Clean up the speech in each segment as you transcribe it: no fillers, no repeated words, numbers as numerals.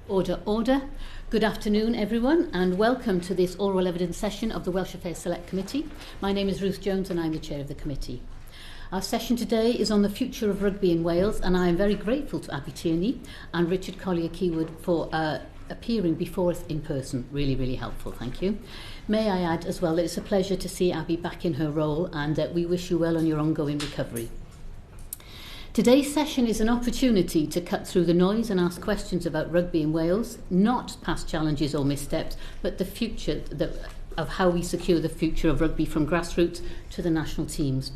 Order, order. Good afternoon, everyone, and welcome to this oral evidence session of the Welsh Affairs Select Committee. My name is Ruth Jones and I'm the chair of the committee. Our session today is on the future of rugby in Wales, and I am very grateful to Abby Tierney and Richard Collier-Keywood for appearing before us in person. Really, really helpful, thank you. May I add as well that it's a pleasure to see Abby back in her role, and we wish you well on your ongoing recovery. Today's session is an opportunity to cut through the noise and ask questions about rugby in Wales, not past challenges or missteps, but the future of how we secure the future of rugby from grassroots to the national teams.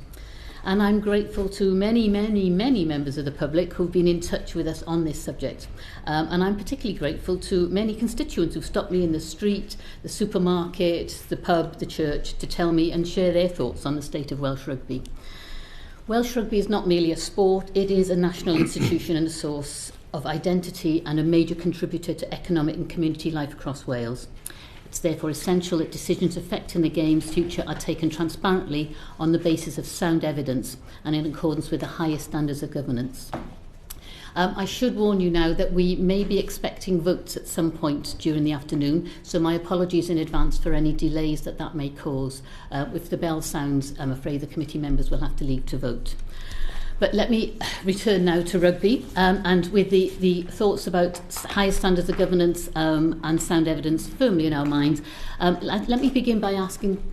And I'm grateful to many members of the public who've been in touch with us on this subject. And I'm particularly grateful to many constituents who've stopped me in the street, the supermarket, the pub, the church, to tell me and share their thoughts on the state of Welsh rugby. Welsh rugby is not merely a sport, it is a national institution and a source of identity and a major contributor to economic and community life across Wales. It's therefore essential that decisions affecting the game's future are taken transparently on the basis of sound evidence and in accordance with the highest standards of governance. I should warn you now that we may be expecting votes at some point during the afternoon, so my apologies in advance for any delays that may cause. If the bell sounds, I'm afraid the committee members will have to leave to vote. But let me return now to rugby, and with the thoughts about higher standards of governance and sound evidence firmly in our minds. Let me begin by asking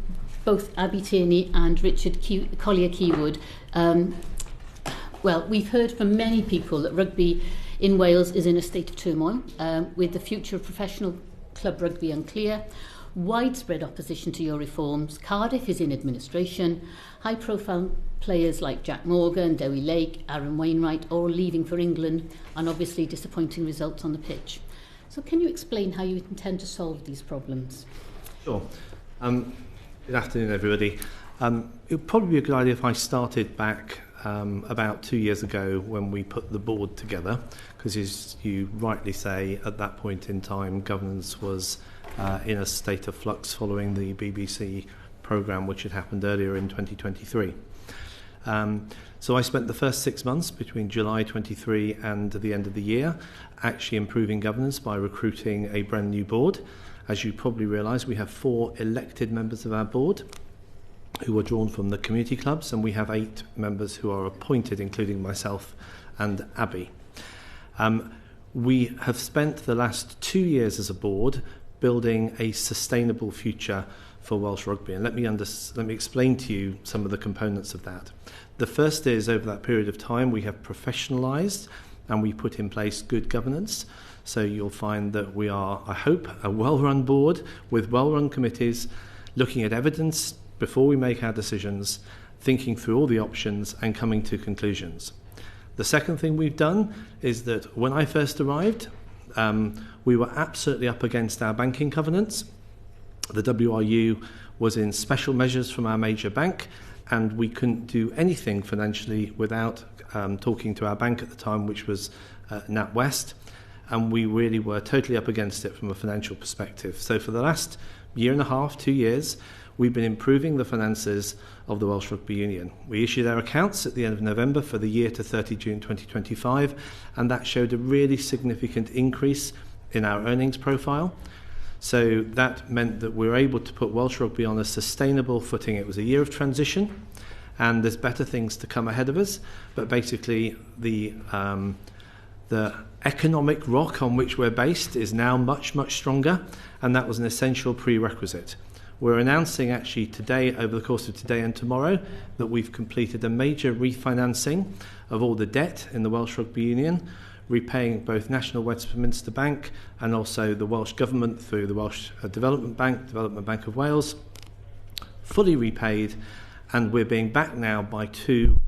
both Abby Tierney and Richard Collier-Keywood. Well, we've heard from many people that rugby in Wales is in a state of turmoil, with the future of professional club rugby unclear, widespread opposition to your reforms, Cardiff is in administration, high-profile players like Jack Morgan, Dewi Lake, Aaron Wainwright, all leaving for England, and obviously disappointing results on the pitch. So can you explain how you intend to solve these problems? Sure. Good afternoon, everybody. It would probably be a good idea if I started back about 2 years ago when we put the board together, because as you rightly say, at that point in time governance was in a state of flux following the BBC programme which had happened earlier in 2023. So I spent the first 6 months between July 23 and the end of the year actually improving governance by recruiting a brand new board. As you probably realise, we have 4 elected members of our board who are drawn from the community clubs, and we have 8 members who are appointed, including myself and Abby. We have spent the last 2 years as a board building a sustainable future for Welsh rugby, and let me explain to you some of the components of that. The first is, over that period of time, we have professionalised and we put in place good governance. So you'll find that we are, I hope, a well-run board with well-run committees, looking at evidence before we make our decisions, thinking through all the options and coming to conclusions. The second thing we've done is that when I first arrived, we were absolutely up against our banking covenants. The WRU was in special measures from our major bank, and we couldn't do anything financially without talking to our bank at the time, which was NatWest, and we really were totally up against it from a financial perspective. So for the last year and a half, 2 years, we've been improving the finances of the Welsh Rugby Union. We issued our accounts at the end of November for the year to 30 June 2025, and that showed a really significant increase in our earnings profile. So that meant that we were able to put Welsh Rugby on a sustainable footing. It was a year of transition, and there's better things to come ahead of us, but basically the economic rock on which we're based is now much stronger, and that was an essential prerequisite. We're announcing actually today, over the course of today and tomorrow, that we've completed a major refinancing of all the debt in the Welsh Rugby Union, repaying both National Westminster Bank and also the Welsh Government through the Welsh Development Bank of Wales, fully repaid, and we're being backed now by 2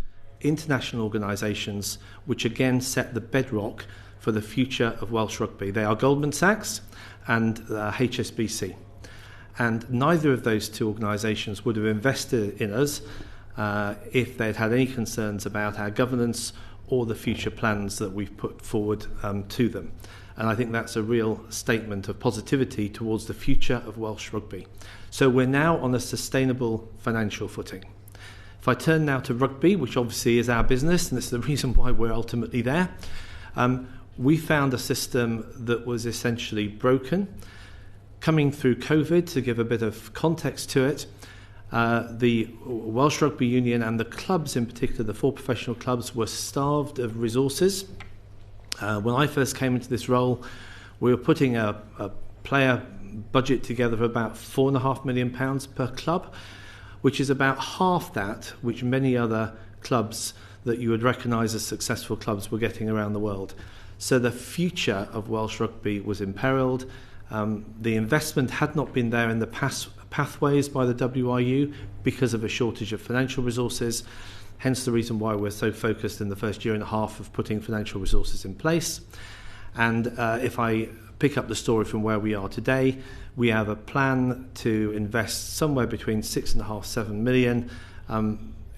international organisations which again set the bedrock for the future of Welsh rugby. They are Goldman Sachs and HSBC. And neither of those 2 organisations would have invested in us if they'd had any concerns about our governance or the future plans that we've put forward to them. And I think that's a real statement of positivity towards the future of Welsh rugby. So we're now on a sustainable financial footing. If I turn now to rugby, which obviously is our business, and it's the reason why we're ultimately there, we found a system that was essentially broken. Coming through COVID, to give a bit of context to it, the Welsh Rugby Union and the clubs in particular, the 4 professional clubs, were starved of resources. When I first came into this role, we were putting a player budget together of about £4.5 million per club, which is about half that which many other clubs that you would recognise as successful clubs were getting around the world. So the future of Welsh rugby was imperilled. The investment had not been there in the pathways by the WRU because of a shortage of financial resources, hence the reason why we're so focused in the first year and a half of putting financial resources in place. And if I pick up the story from where we are today, we have a plan to invest somewhere between 6.5–7 million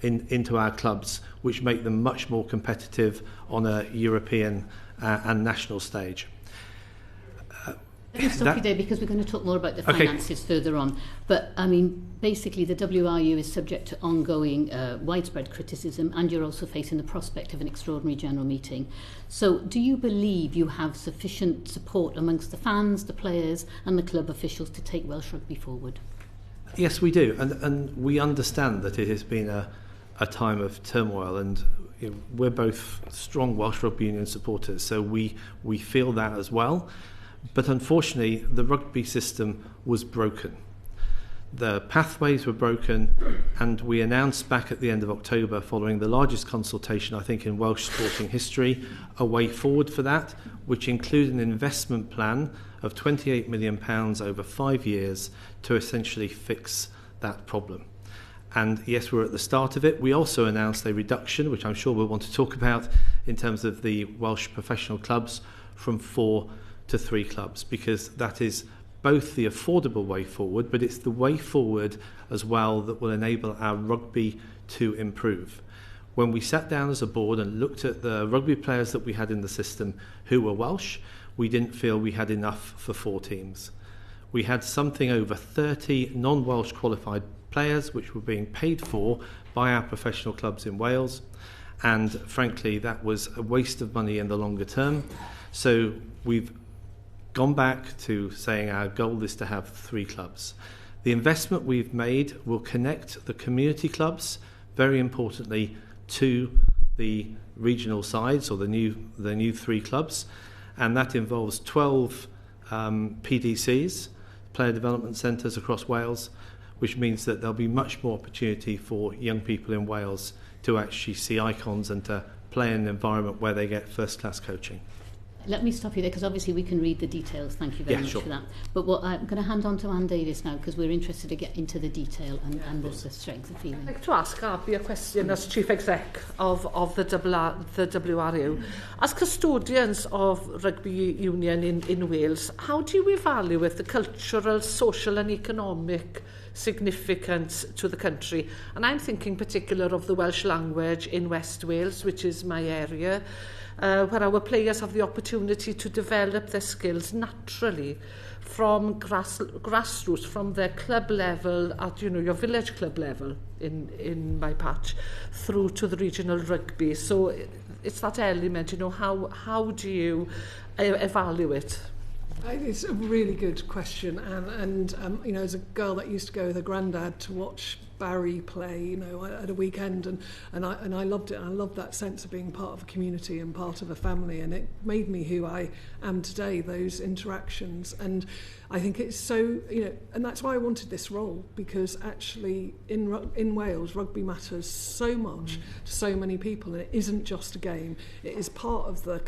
into our clubs, which make them much more competitive on a European and national stage. Let me stop you there because we're going to talk more about the finances further on. But, I mean, basically the WRU is subject to ongoing widespread criticism, and you're also facing the prospect of an extraordinary general meeting. So do you believe you have sufficient support amongst the fans, the players and the club officials to take Welsh rugby forward? Yes, we do. And we understand that it has been a time of turmoil, and we're both strong Welsh Rugby Union supporters, so we feel that as well. But unfortunately, the rugby system was broken. The pathways were broken, and we announced back at the end of October, following the largest consultation, I think, in Welsh sporting history, a way forward for that, which included an investment plan of £28 million over 5 years to essentially fix that problem. And yes, we're at the start of it. We also announced a reduction, which I'm sure we'll want to talk about, in terms of the Welsh professional clubs from 4 to 3 clubs, because that is both the affordable way forward, but it's the way forward as well that will enable our rugby to improve. When we sat down as a board and looked at the rugby players that we had in the system who were Welsh, we didn't feel we had enough for 4 teams. We had something over 30 non-Welsh qualified players which were being paid for by our professional clubs in Wales, and frankly that was a waste of money in the longer term. So we've gone back to saying our goal is to have 3 clubs. The investment we've made will connect the community clubs, very importantly, to the regional sides, or the new 3 clubs, and that involves 12 PDCs, player development centres across Wales, which means that there'll be much more opportunity for young people in Wales to actually see icons and to play in an environment where they get first-class coaching. Let me stop you there, because obviously we can read the details. Thank you very much for that. But what I'm going to hand on to Anne Davies now, because we're interested to get into the detail and the strength of feeling. I'd like to ask Abby a question as Chief Exec of the WRU. As custodians of rugby union in Wales, how do you evaluate the cultural, social and economic significance to the country? And I'm thinking particular of the Welsh language in West Wales, which is my area, where our players have the opportunity to develop their skills naturally from grassroots, from their club level at your village club level in my patch, through to the regional rugby. So it's that element, how do you evaluate? It's a really good question, and as a girl that used to go with her granddad to watch Barry play, at a weekend, and I loved it. I loved that sense of being part of a community and part of a family, and it made me who I am today. Those interactions, and I think it's so and that's why I wanted this role, because actually in Wales rugby matters so much to so many people, and it isn't just a game. It is part of the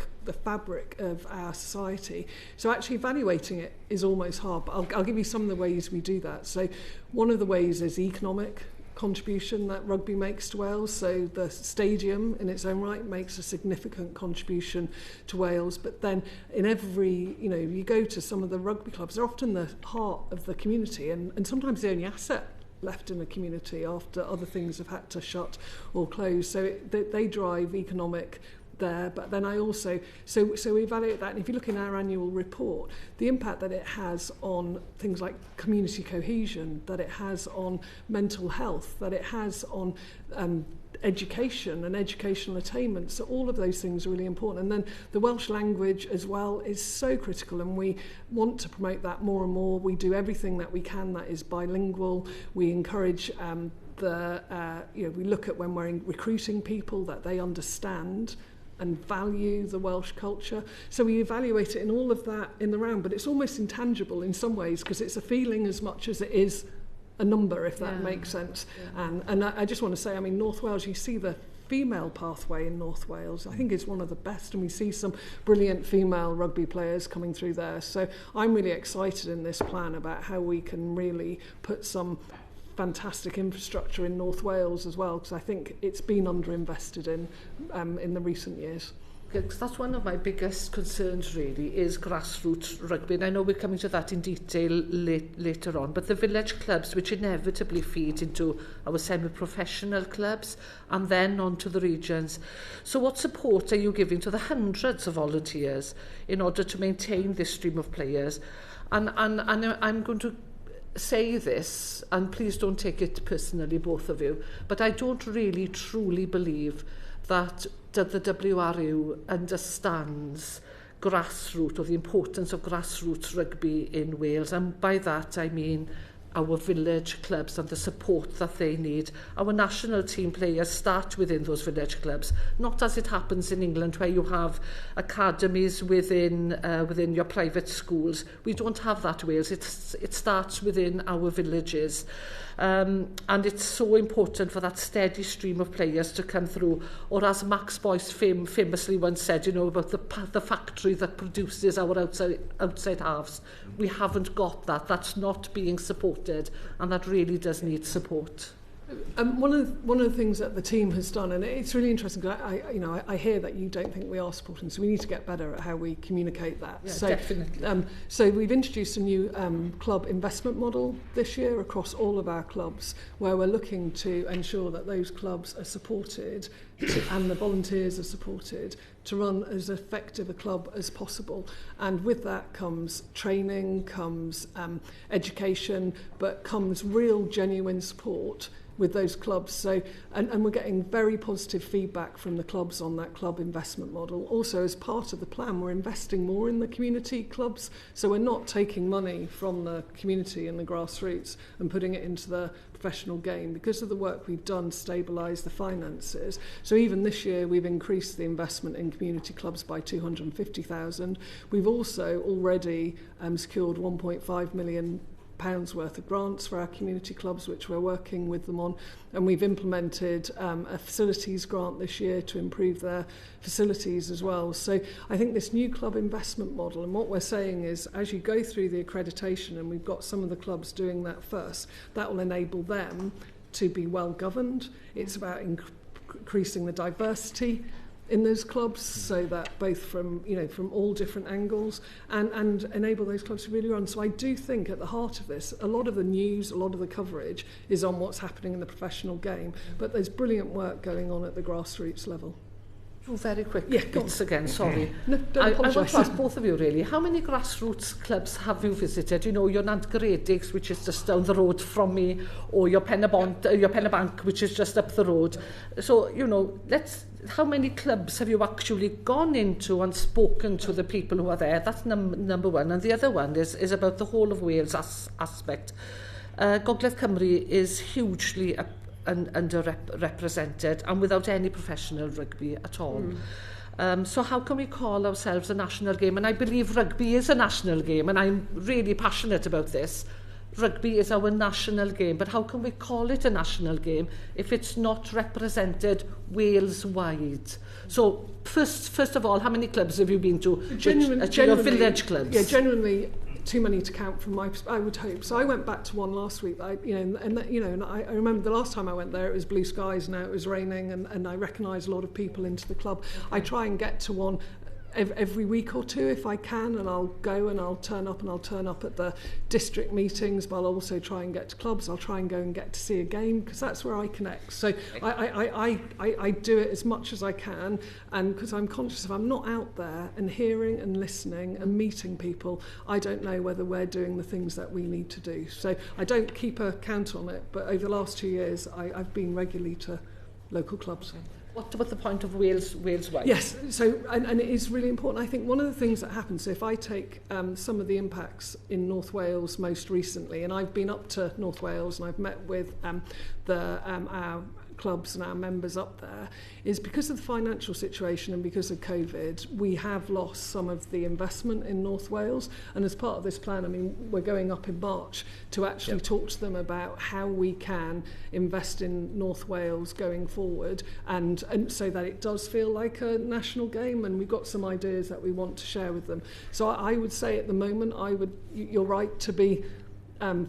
fabric of our society. So actually evaluating it is almost hard, but I'll give you some of the ways we do that. So one of the ways is economic contribution that rugby makes to Wales. So the stadium in its own right makes a significant contribution to Wales, but then in every, you go to some of the rugby clubs, they're often the heart of the community, and sometimes the only asset left in the community after other things have had to shut or close. So they drive economic there, but then I also so we evaluate that, and if you look in our annual report, the impact that it has on things like community cohesion, that it has on mental health, that it has on education and educational attainment. So all of those things are really important. And then the Welsh language as well is so critical, and we want to promote that more and more. We do everything that we can that is bilingual. We encourage we look at when we're recruiting people that they understand and value the Welsh culture. So we evaluate it in all of that in the round, but it's almost intangible in some ways because it's a feeling as much as it is a number, if that makes sense. Yeah. And I just want to say, I mean, North Wales, you see the female pathway in North Wales, I think is one of the best, and we see some brilliant female rugby players coming through there. So I'm really excited in this plan about how we can really put some fantastic infrastructure in North Wales as well, because I think it's been underinvested in the recent years. Because that's one of my biggest concerns really, is grassroots rugby. And I know we're coming to that in detail later on, but the village clubs, which inevitably feed into our semi-professional clubs and then on to the regions. So what support are you giving to the hundreds of volunteers in order to maintain this stream of players? And I'm going to say this, and please don't take it personally, both of you, but I don't really truly believe that the WRU understands grassroots, or the importance of grassroots rugby in Wales, and by that I mean our village clubs and the support that they need. Our national team players start within those village clubs, not as it happens in England where you have academies within your private schools. We don't have that in Wales. It starts within our villages. And it's so important for that steady stream of players to come through. Or as Max Boyce famously once said, about the factory that produces our outside halves. We haven't got that. That's not being supported, and that really does need support. One of the things that the team has done, and it's really interesting, because I hear that you don't think we are supporting, so we need to get better at how we communicate that. Yeah, so, definitely. So we've introduced a new club investment model this year across all of our clubs, where we're looking to ensure that those clubs are supported and the volunteers are supported to run as effective a club as possible. And with that comes training, comes education, but comes real genuine support with those clubs. So, and we're getting very positive feedback from the clubs on that club investment model. Also, as part of the plan, we're investing more in the community clubs. So we're not taking money from the community and the grassroots and putting it into the professional game because of the work we've done to stabilise the finances. So even this year, we've increased the investment in community clubs by 250,000. We've also already secured 1.5 million pounds worth of grants for our community clubs, which we're working with them on, and we've implemented a facilities grant this year to improve their facilities as well. So I think this new club investment model, and what we're saying is, as you go through the accreditation, and we've got some of the clubs doing that first, that will enable them to be well governed. It's about increasing the diversity in those clubs, so that both from all different angles, and enable those clubs to really run. So I do think at the heart of this, a lot of the news, a lot of the coverage is on what's happening in the professional game, but there's brilliant work going on at the grassroots level. Oh, very quick. Yeah, bits again, sorry. No, don't apologise. I want to ask both of you really, how many grassroots clubs have you visited? Your Nantgaredigs, which is just down the road from me, or your Pennebank, which is just up the road. So, how many clubs have you actually gone into and spoken to the people who are there? That's number one. And the other one is about the whole of Wales aspect. Gogledd Cymru is hugely underrepresented and without any professional rugby at all. So how can we call ourselves a national game? And I believe rugby is a national game, and I'm really passionate about this. Rugby is our national game, but how can we call it a national game if it's not represented Wales-wide? So first of all, how many clubs have you been to? Generally, village clubs? Yeah, genuinely too many to count from my perspective, I would hope. So I went back to one last week. I remember the last time I went there, it was blue skies, now it was raining, and I recognise a lot of people into the club. I try and get to one every week or two if I can, and I'll go and I'll turn up at the district meetings, but I'll also try and get to clubs. I'll try and go and get to see a game because that's where I connect. So I do it as much as I can, and because I'm conscious if I'm not out there and hearing and listening and meeting people, I don't know whether we're doing the things that we need to do. So I don't keep a count on it, but over the last 2 years I've been regularly to local clubs. What about the point of Wales Wide? Yes, so and it is really important. I think one of the things that happens, so if I take some of the impacts in North Wales most recently, and I've been up to North Wales and I've met with our clubs and our members up there, is because of the financial situation and because of COVID, we have lost some of the investment in North Wales. And as part of this plan, I mean, we're going up in March to actually talk to them about how we can invest in North Wales going forward, and so that it does feel like a national game. And we've got some ideas that we want to share with them. So I would say at the moment, you're right to be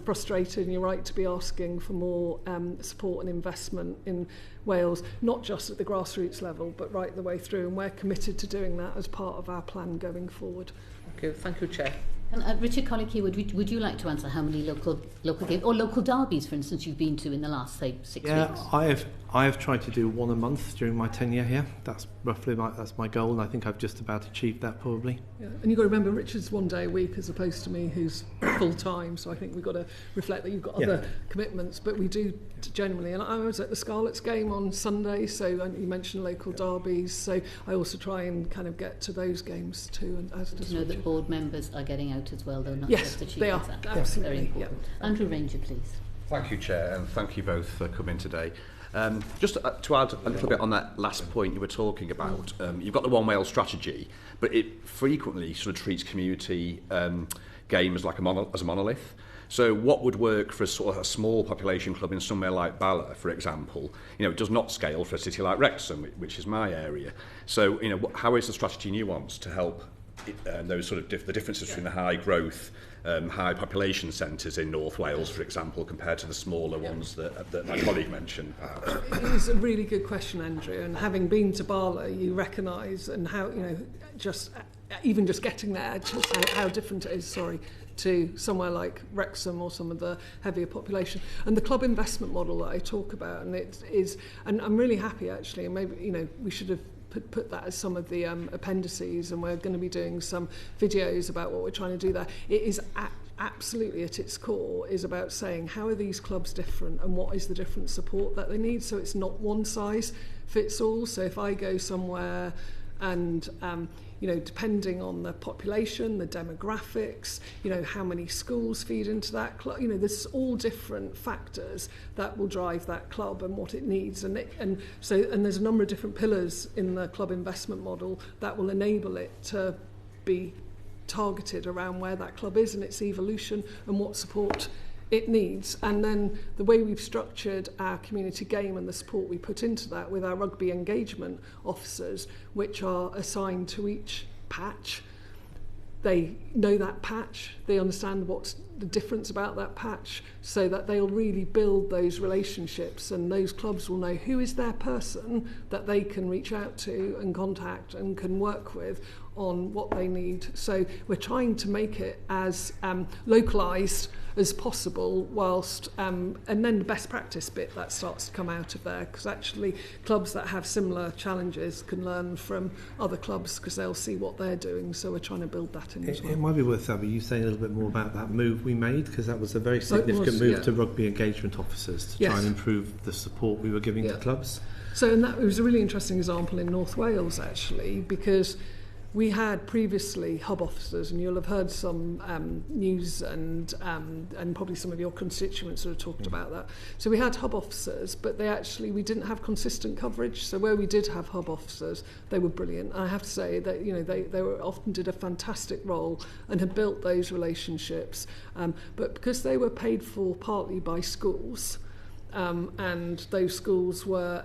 frustrated, and you're right to be asking for more support and investment in Wales, not just at the grassroots level, but right the way through. And we're committed to doing that as part of our plan going forward. Okay, thank you, Chair. And Richard Collier-Keywood, would you like to answer how many local games or local derbies, for instance, you've been to in the last, say, 6 weeks? Yeah, I have tried to do one a month during my tenure here. That's roughly that's my goal, and I think I've just about achieved that probably. Yeah. And you've got to remember, Richard's 1 day a week as opposed to me, who's full time. So I think we've got to reflect that you've got other commitments, but we do generally. And I was at the Scarlets game on Sunday, so you mentioned local derbies. So I also try and kind of get to those games too. And as to know that board members are getting out as well, though, not yes, just the chief they are. exec. Absolutely. Very important. Andrew Ranger, please. Thank you, Chair, and thank you both for coming today. Just to add a little bit on that last point you were talking about, you've got the One Wales strategy, but it frequently sort of treats community games like as a monolith. So what would work for a small population club in somewhere like Bala, for example, it does not scale for a city like Wrexham, which is my area. So, how is the strategy nuanced to help those sort of the differences between the high growth, high population centres in North Wales, for example, compared to the smaller ones that my colleague mentioned, perhaps? It's a really good question, Andrew. And having been to Bala, you recognise and how, just getting there, just how different it is, to somewhere like Wrexham or some of the heavier population. And the club investment model that I talk about, and it is, and I'm really happy actually, and maybe, we should have put that as some of the appendices, and we're going to be doing some videos about what we're trying to do there. It is absolutely at its core is about saying how are these clubs different and what is the different support that they need, so it's not one size fits all. So if I go somewhere and depending on the population, the demographics, how many schools feed into that club, there's all different factors that will drive that club and what it needs, and there's a number of different pillars in the club investment model that will enable it to be targeted around where that club is and its evolution and what support it needs. And then the way we've structured our community game and the support we put into that with our rugby engagement officers, which are assigned to each patch. They know that patch, they understand what's the difference about that patch, so that they'll really build those relationships, and those clubs will know who is their person that they can reach out to and contact and can work with on what they need. So we're trying to make it as localised as possible, whilst and then the best practice bit that starts to come out of there, because actually clubs that have similar challenges can learn from other clubs because they'll see what they're doing. So we're trying to build that in as well. It might be worth you saying a little bit more about that move we made, because that was a very significant move to rugby engagement officers to try and improve the support we were giving to clubs. So, and that was a really interesting example in North Wales actually, because we had previously hub officers, and you'll have heard some news and probably some of your constituents sort of talked about that. So we had hub officers, but we didn't have consistent coverage. So where we did have hub officers, they were brilliant. I have to say that they often did a fantastic role and had built those relationships. But because they were paid for partly by schools, and those schools were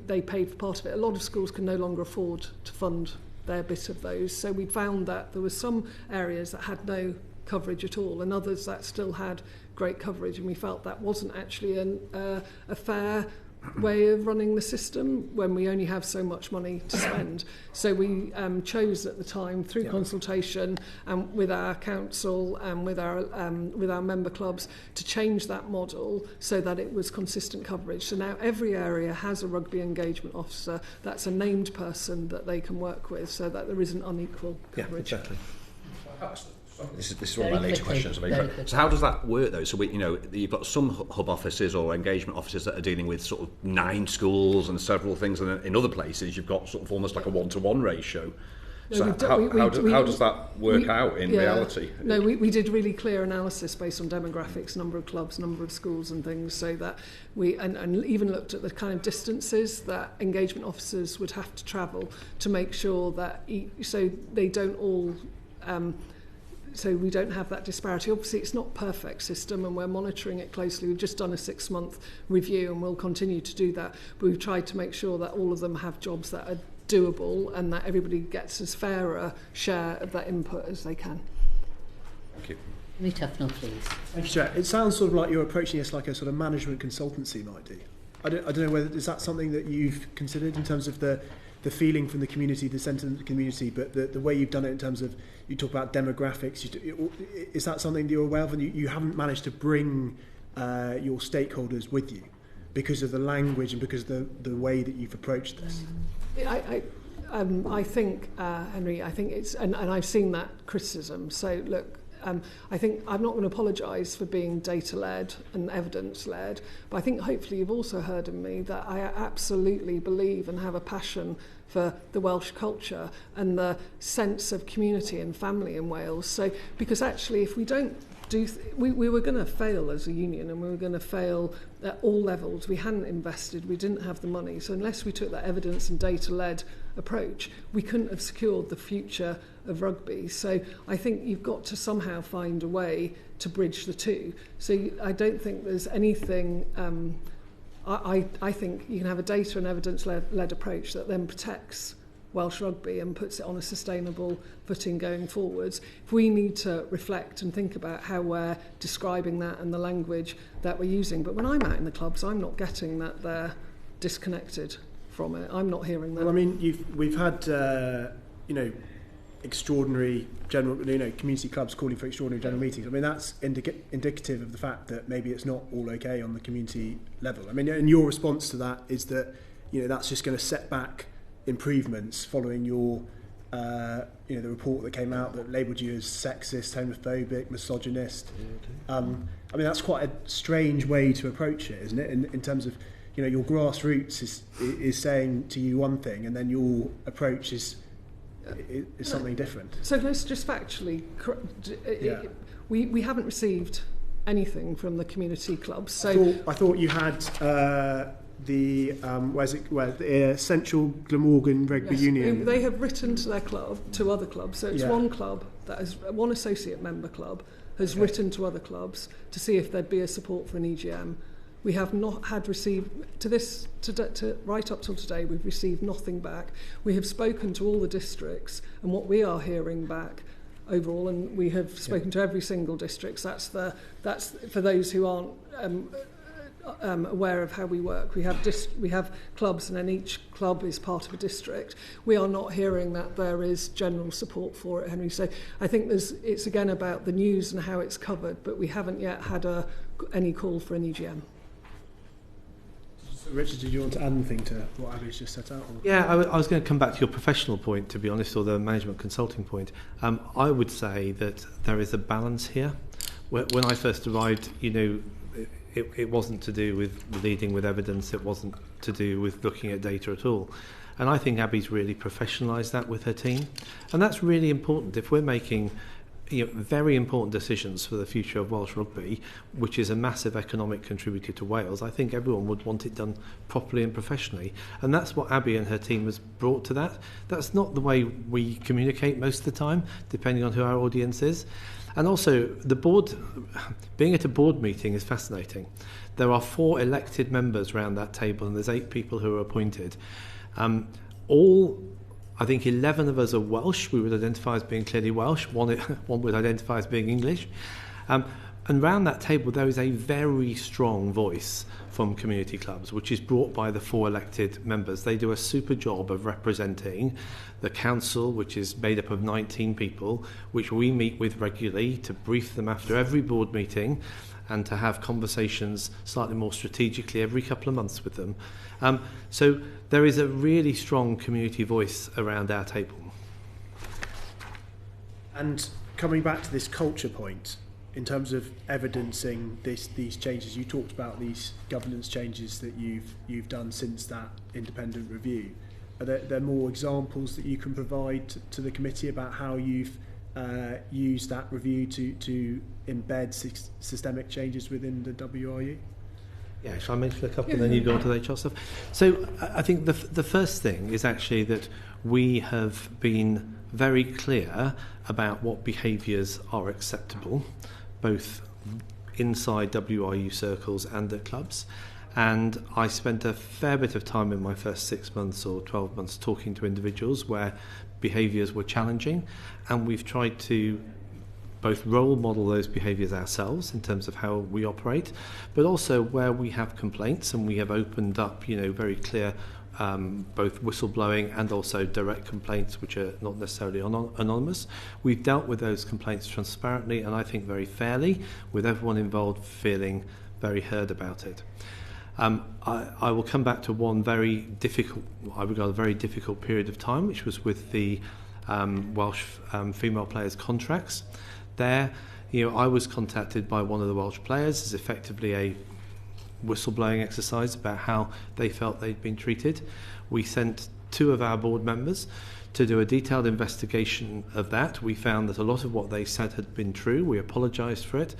they paid for part of it. A lot of schools can no longer afford to fund their bit of those. So we found that there were some areas that had no coverage at all and others that still had great coverage, and we felt that wasn't actually a fair way of running the system when we only have so much money to spend. So we chose at the time, through consultation and with our council and with our member clubs, to change that model so that it was consistent coverage. So now every area has a rugby engagement officer. That's a named person that they can work with, so that there isn't unequal coverage. Yeah, exactly. This is one of my later questions. So how does that work though? So you've got some hub offices or engagement offices that are dealing with sort of 9 schools and several things, and in other places you've got sort of almost like a 1-to-1 ratio. So how does that work out in reality? No, we did really clear analysis based on demographics, number of clubs, number of schools and things, so that and even looked at the kind of distances that engagement officers would have to travel to make sure that so they don't all so we don't have that disparity. Obviously, it's not a perfect system, and we're monitoring it closely. We've just done a 6-month review, and we'll continue to do that. But we've tried to make sure that all of them have jobs that are doable and that everybody gets as fair a share of that input as they can. Thank you. Lee Tufnell, please. Thank you, Chair. It sounds sort of like you're approaching this like a sort of management consultancy might do. I don't know whether is that something that you've considered in terms of the feeling from the community, the sentiment of the community, but the way you've done it in terms of, you talk about demographics, is that something that you're aware of and you haven't managed to bring your stakeholders with you because of the language and because of the way that you've approached this? I think, Henry, I think it's, and I've seen that criticism. So look, I think I'm not going to apologise for being data-led and evidence-led, but I think hopefully you've also heard in me that I absolutely believe and have a passion for the Welsh culture and the sense of community and family in Wales. So, because actually if we don't we were going to fail as a union, and we were going to fail at all levels. We hadn't invested, we didn't have the money. So unless we took that evidence and data-led approach, we couldn't have secured the future of rugby. So I think you've got to somehow find a way to bridge the two. So I don't think there's anything... I think you can have a data and evidence-led approach that then protects Welsh rugby and puts it on a sustainable footing going forwards. If we need to reflect and think about how we're describing that and the language that we're using. But when I'm out in the clubs, I'm not getting that they're disconnected from it. I'm not hearing that. Well, I mean, we've had, extraordinary general, community clubs calling for extraordinary general meetings. I mean, that's indicative of the fact that maybe it's not all okay on the community level. I mean, and your response to that is that, that's just going to set back improvements following your, the report that came out that labelled you as sexist, homophobic, misogynist. I mean, that's quite a strange way to approach it, isn't it? In terms of, your grassroots is saying to you one thing, and then your approach is something different. So let's just factually, we haven't received anything from the community clubs. So I thought you had the Central Glamorgan Rugby Union. They have written to their club, to other clubs. So it's one club that is one associate member club has written to other clubs to see if there'd be a support for an EGM. We have not had received to right up till today. We've received nothing back. We have spoken to all the districts, and what we are hearing back overall, and we have spoken to every single district. That's for those who aren't aware of how we work. We have clubs, and then each club is part of a district. We are not hearing that there is general support for it, Henry. So I think it's again about the news and how it's covered, but we haven't yet had any call for an EGM. Richard, did you want to add anything to what Abby's just set out? Or? Yeah, I was going to come back to your professional point, to be honest, or the management consulting point. I would say that there is a balance here. When I first arrived, it wasn't to do with leading with evidence, it wasn't to do with looking at data at all. And I think Abby's really professionalised that with her team. And that's really important. If we're making very important decisions for the future of Welsh rugby, which is a massive economic contributor to Wales, I think everyone would want it done properly and professionally. And that's what Abby and her team has brought to that. That's not the way we communicate most of the time, depending on who our audience is. And also, the board, being at a board meeting is fascinating. There are 4 elected members around that table, and there's 8 people who are appointed. I think 11 of us are Welsh. We would identify as being clearly Welsh. One would identify as being English. And around that table, there is a very strong voice from community clubs, which is brought by the 4 elected members. They do a super job of representing the council, which is made up of 19 people, which we meet with regularly to brief them after every board meeting and to have conversations slightly more strategically every couple of months with them. So there is a really strong community voice around our table. And coming back to this culture point, in terms of evidencing these changes, you talked about these governance changes that you've done since that independent review. Are there more examples that you can provide to the committee about how you've used that review to embed systemic changes within the WRU? Yeah, shall I mention a couple and then you go on to the HR stuff? So I think the first thing is actually that we have been very clear about what behaviours are acceptable, both inside WRU circles and at clubs. And I spent a fair bit of time in my first 6 months or 12 months talking to individuals where behaviours were challenging, and we've tried to both role model those behaviours ourselves in terms of how we operate, but also where we have complaints, and we have opened up, very clear both whistleblowing and also direct complaints which are not necessarily anonymous. We've dealt with those complaints transparently and I think very fairly, with everyone involved feeling very heard about it. I will come back to one very difficult, I regard a very difficult period of time, which was with the Welsh female players' contracts. There, I was contacted by one of the Welsh players as effectively a whistleblowing exercise about how they felt they'd been treated. We sent 2 of our board members to do a detailed investigation of that. We found that a lot of what they said had been true. We apologised for it.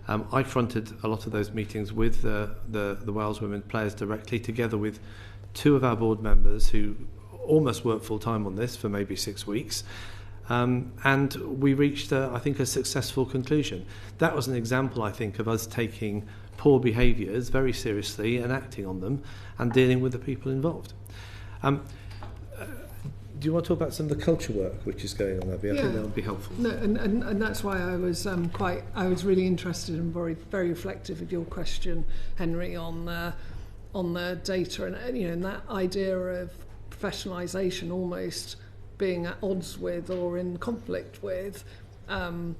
I fronted a lot of those meetings with the Wales women players directly, together with 2 of our board members who almost worked full time on this for maybe 6 weeks. And we reached, I think, a successful conclusion. That was an example, I think, of us taking poor behaviours very seriously and acting on them and dealing with the people involved. Do you want to talk about some of the culture work which is going on, Abby? I think that would be helpful. No, and that's why I was I was really interested and very very reflective of your question, Henry, on the data and and that idea of professionalisation almost being at odds with or in conflict with kind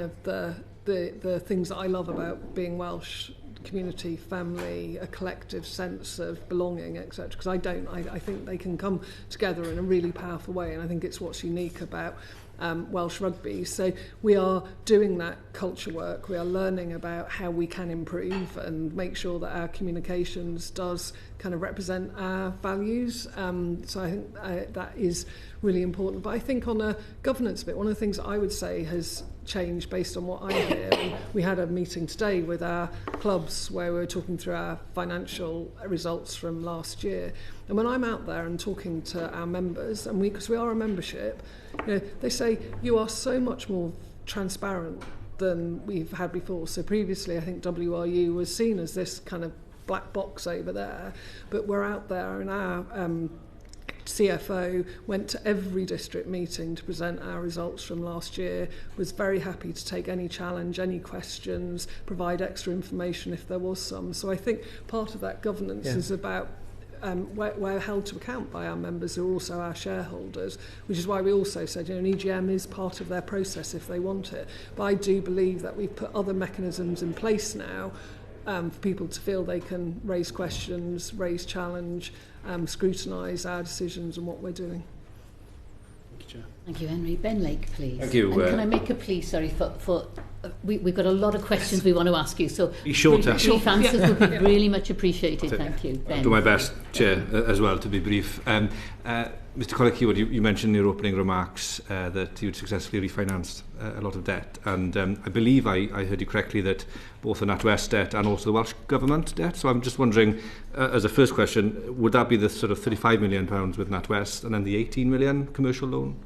of the things that I love about being Welsh: community, family, a collective sense of belonging, etc. Because I think they can come together in a really powerful way, and I think it's what's unique about Welsh Rugby. So we are doing that culture work. We are learning about how we can improve and make sure that our communications does kind of represent our values. So I think that is really important. But I think on a governance bit, one of the things that I would say has changed based on what I hear. We had a meeting today with our clubs where we were talking through our financial results from last year. And when I'm out there and talking to our members, and because we are a membership, they say you are so much more transparent than we've had before. So previously, I think WRU was seen as this kind of black box over there, but we're out there, and our CFO went to every district meeting to present our results from last year, was very happy to take any challenge, any questions, provide extra information if there was some. So I think part of that governance is about we're held to account by our members who are also our shareholders, which is why we also said an EGM is part of their process if they want it. But I do believe that we've put other mechanisms in place now for people to feel they can raise questions, raise challenge, scrutinise our decisions and what we're doing. Thank you, Henry. Ben Lake, please. Thank you. And can I make a plea, sorry, for we've got a lot of questions we want to ask you, so be shorter. Brief answers would be really much appreciated. Thank you. Ben. I'll do my best, Chair, as well, to be brief. Mr. Collier-Keywood, you mentioned in your opening remarks that you'd successfully refinanced a lot of debt, and I believe I heard you correctly that both the NatWest debt and also the Welsh Government debt. So I'm just wondering, as a first question, would that be the sort of £35 million with NatWest and then the 18 million commercial loan?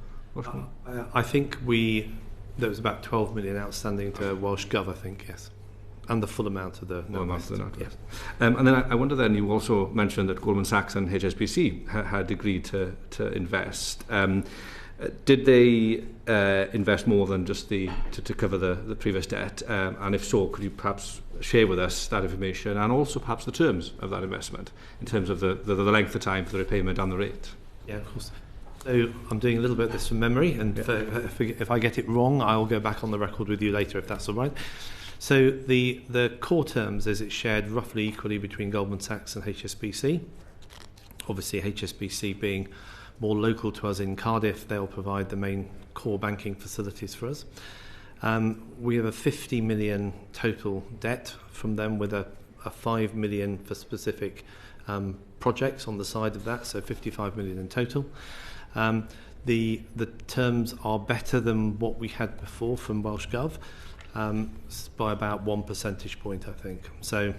I think there was about 12 million outstanding to Welsh Gov, I think, yes. And the full amount of the NatWest. Yes. And then I wonder then, you also mentioned that Goldman Sachs and HSBC had agreed to invest. Did they invest more than just to cover the previous debt? And if so, could you perhaps share with us that information and also perhaps the terms of that investment in terms of the length of time for the repayment and the rate? Yeah, of course. So I'm doing a little bit of this from memory, and if I get it wrong, I'll go back on the record with you later, if that's all right. So the core terms is it's shared roughly equally between Goldman Sachs and HSBC. Obviously, HSBC being more local to us in Cardiff, they'll provide the main core banking facilities for us. We have a 50 million total debt from them, with a 5 million for specific projects on the side of that, so 55 million in total. The terms are better than what we had before from Welsh Gov, by about 1 percentage point, I think. So,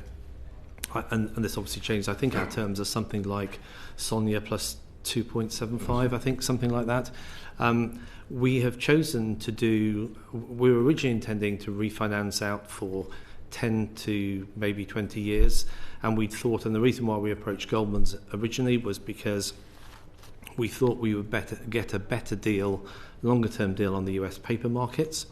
and this obviously changed. I think our terms are something like SONIA plus 2.75, I think, something like that. We have chosen to do, we were originally intending to refinance out for 10 to maybe 20 years, and we thought, and the reason why we approached Goldman's originally was because we thought we would get a better deal, longer term deal on the US paper markets.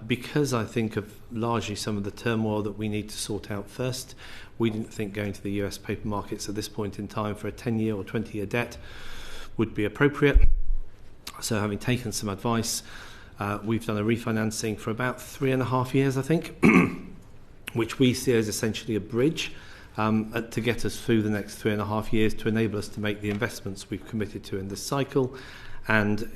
Because I think of largely some of the turmoil that we need to sort out first, we didn't think going to the US paper markets at this point in time for a 10-year or 20-year debt would be appropriate. So having taken some advice, we've done a refinancing for about 3.5 years, I think, which we see as essentially a bridge to get us through the next 3.5 years to enable us to make the investments we've committed to in this cycle. And,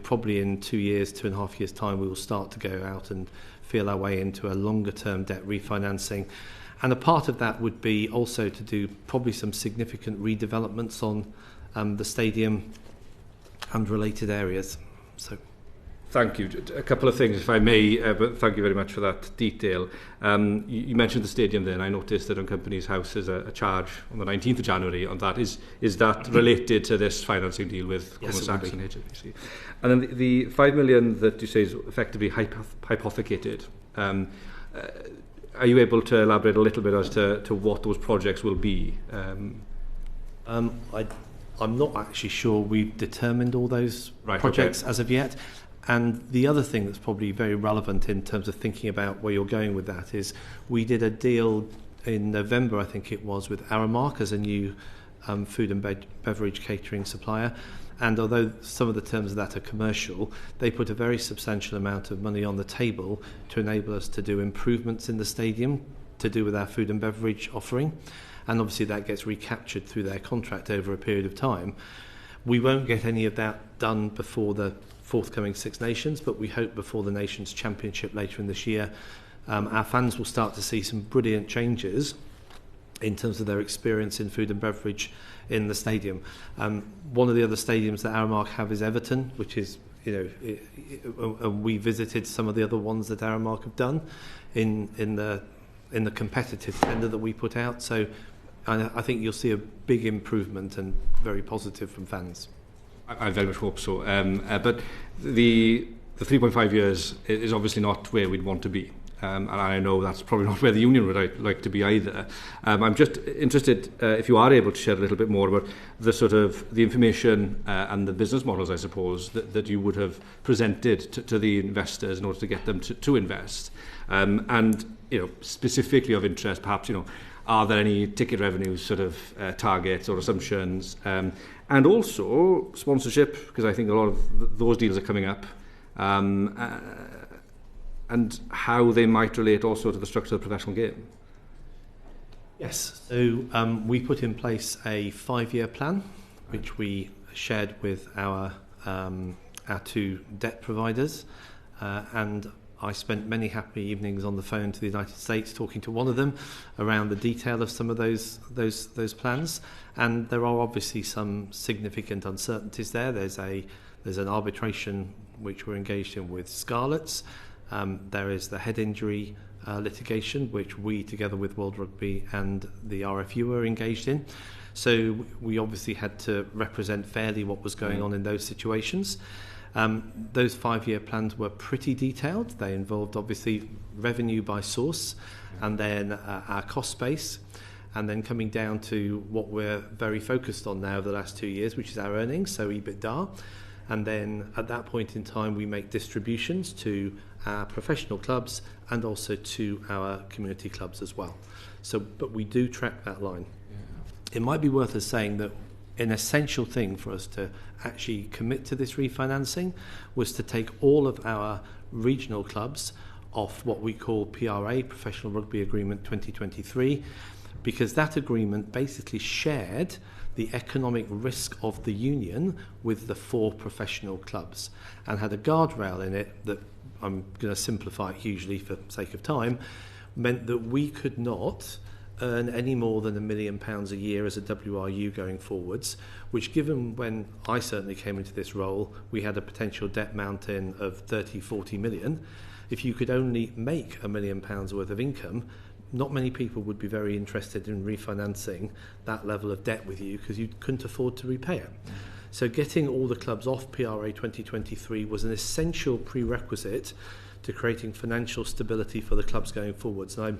probably in 2 years, 2.5 years' time, we will start to go out and feel our way into a longer-term debt refinancing. And a part of that would be also to do probably some significant redevelopments on the stadium and related areas. So, thank you. A couple of things, if I may, but thank you very much for that detail. You mentioned the stadium there, and I noticed that on Companies House there's a charge on the 19th of January on that. Is that related to this financing deal with Goldman Sachs and HSBC? And then the 5 million that you say is effectively hypothecated, are you able to elaborate a little bit as to what those projects will be? I'm not actually sure we've determined all those projects as of yet. And the other thing that's probably very relevant in terms of thinking about where you're going with that is we did a deal in November, I think it was, with Aramark as a new food and beverage catering supplier. And although some of the terms of that are commercial, they put a very substantial amount of money on the table to enable us to do improvements in the stadium to do with our food and beverage offering. And obviously that gets recaptured through their contract over a period of time. We won't get any of that done before the forthcoming Six Nations, but we hope before the Nations Championship later in this year, our fans will start to see some brilliant changes in terms of their experience in food and beverage in the stadium. One of the other stadiums that Aramark have is Everton, which is, we visited some of the other ones that Aramark have done in the competitive tender that we put out. So I think you'll see a big improvement and very positive from fans. I very much hope so. But the 3.5 years is obviously not where we'd want to be. And I know that's probably not where the union would like to be either. I'm just interested if you are able to share a little bit more about the sort of the information and the business models, I suppose, that you would have presented to the investors in order to get them to invest. And specifically of interest, perhaps, are there any ticket revenues sort of targets or assumptions? And also sponsorship, because I think a lot of those deals are coming up. And how they might relate also to the structure of the professional game. Yes, so we put in place a 5-year plan, which we shared with our 2 debt providers, and I spent many happy evenings on the phone to the United States talking to one of them around the detail of some of those plans. And there are obviously some significant uncertainties there. There's an arbitration which we're engaged in with Scarlets. There is the head injury litigation, which we, together with World Rugby and the RFU, are engaged in. So we obviously had to represent fairly what was going on in those situations. Those 5-year plans were pretty detailed. They involved obviously revenue by source, and then our cost base, and then coming down to what we're very focused on now the last 2 years, which is our earnings, so EBITDA. And then at that point in time, we make distributions to our professional clubs and also to our community clubs as well. So, but we do track that line. It might be worth us saying that an essential thing for us to actually commit to this refinancing was to take all of our regional clubs off what we call PRA, Professional Rugby Agreement 2023, because that agreement basically shared the economic risk of the union with the 4 professional clubs and had a guardrail in it that, I'm going to simplify it hugely for sake of time, meant that we could not earn any more than £1 million a year as a WRU going forwards, which, given when I certainly came into this role, we had a potential debt mountain of 30-40 million. If you could only make £1 million worth of income, not many people would be very interested in refinancing that level of debt with you because you couldn't afford to repay it. So getting all the clubs off PRA 2023 was an essential prerequisite to creating financial stability for the clubs going forwards. And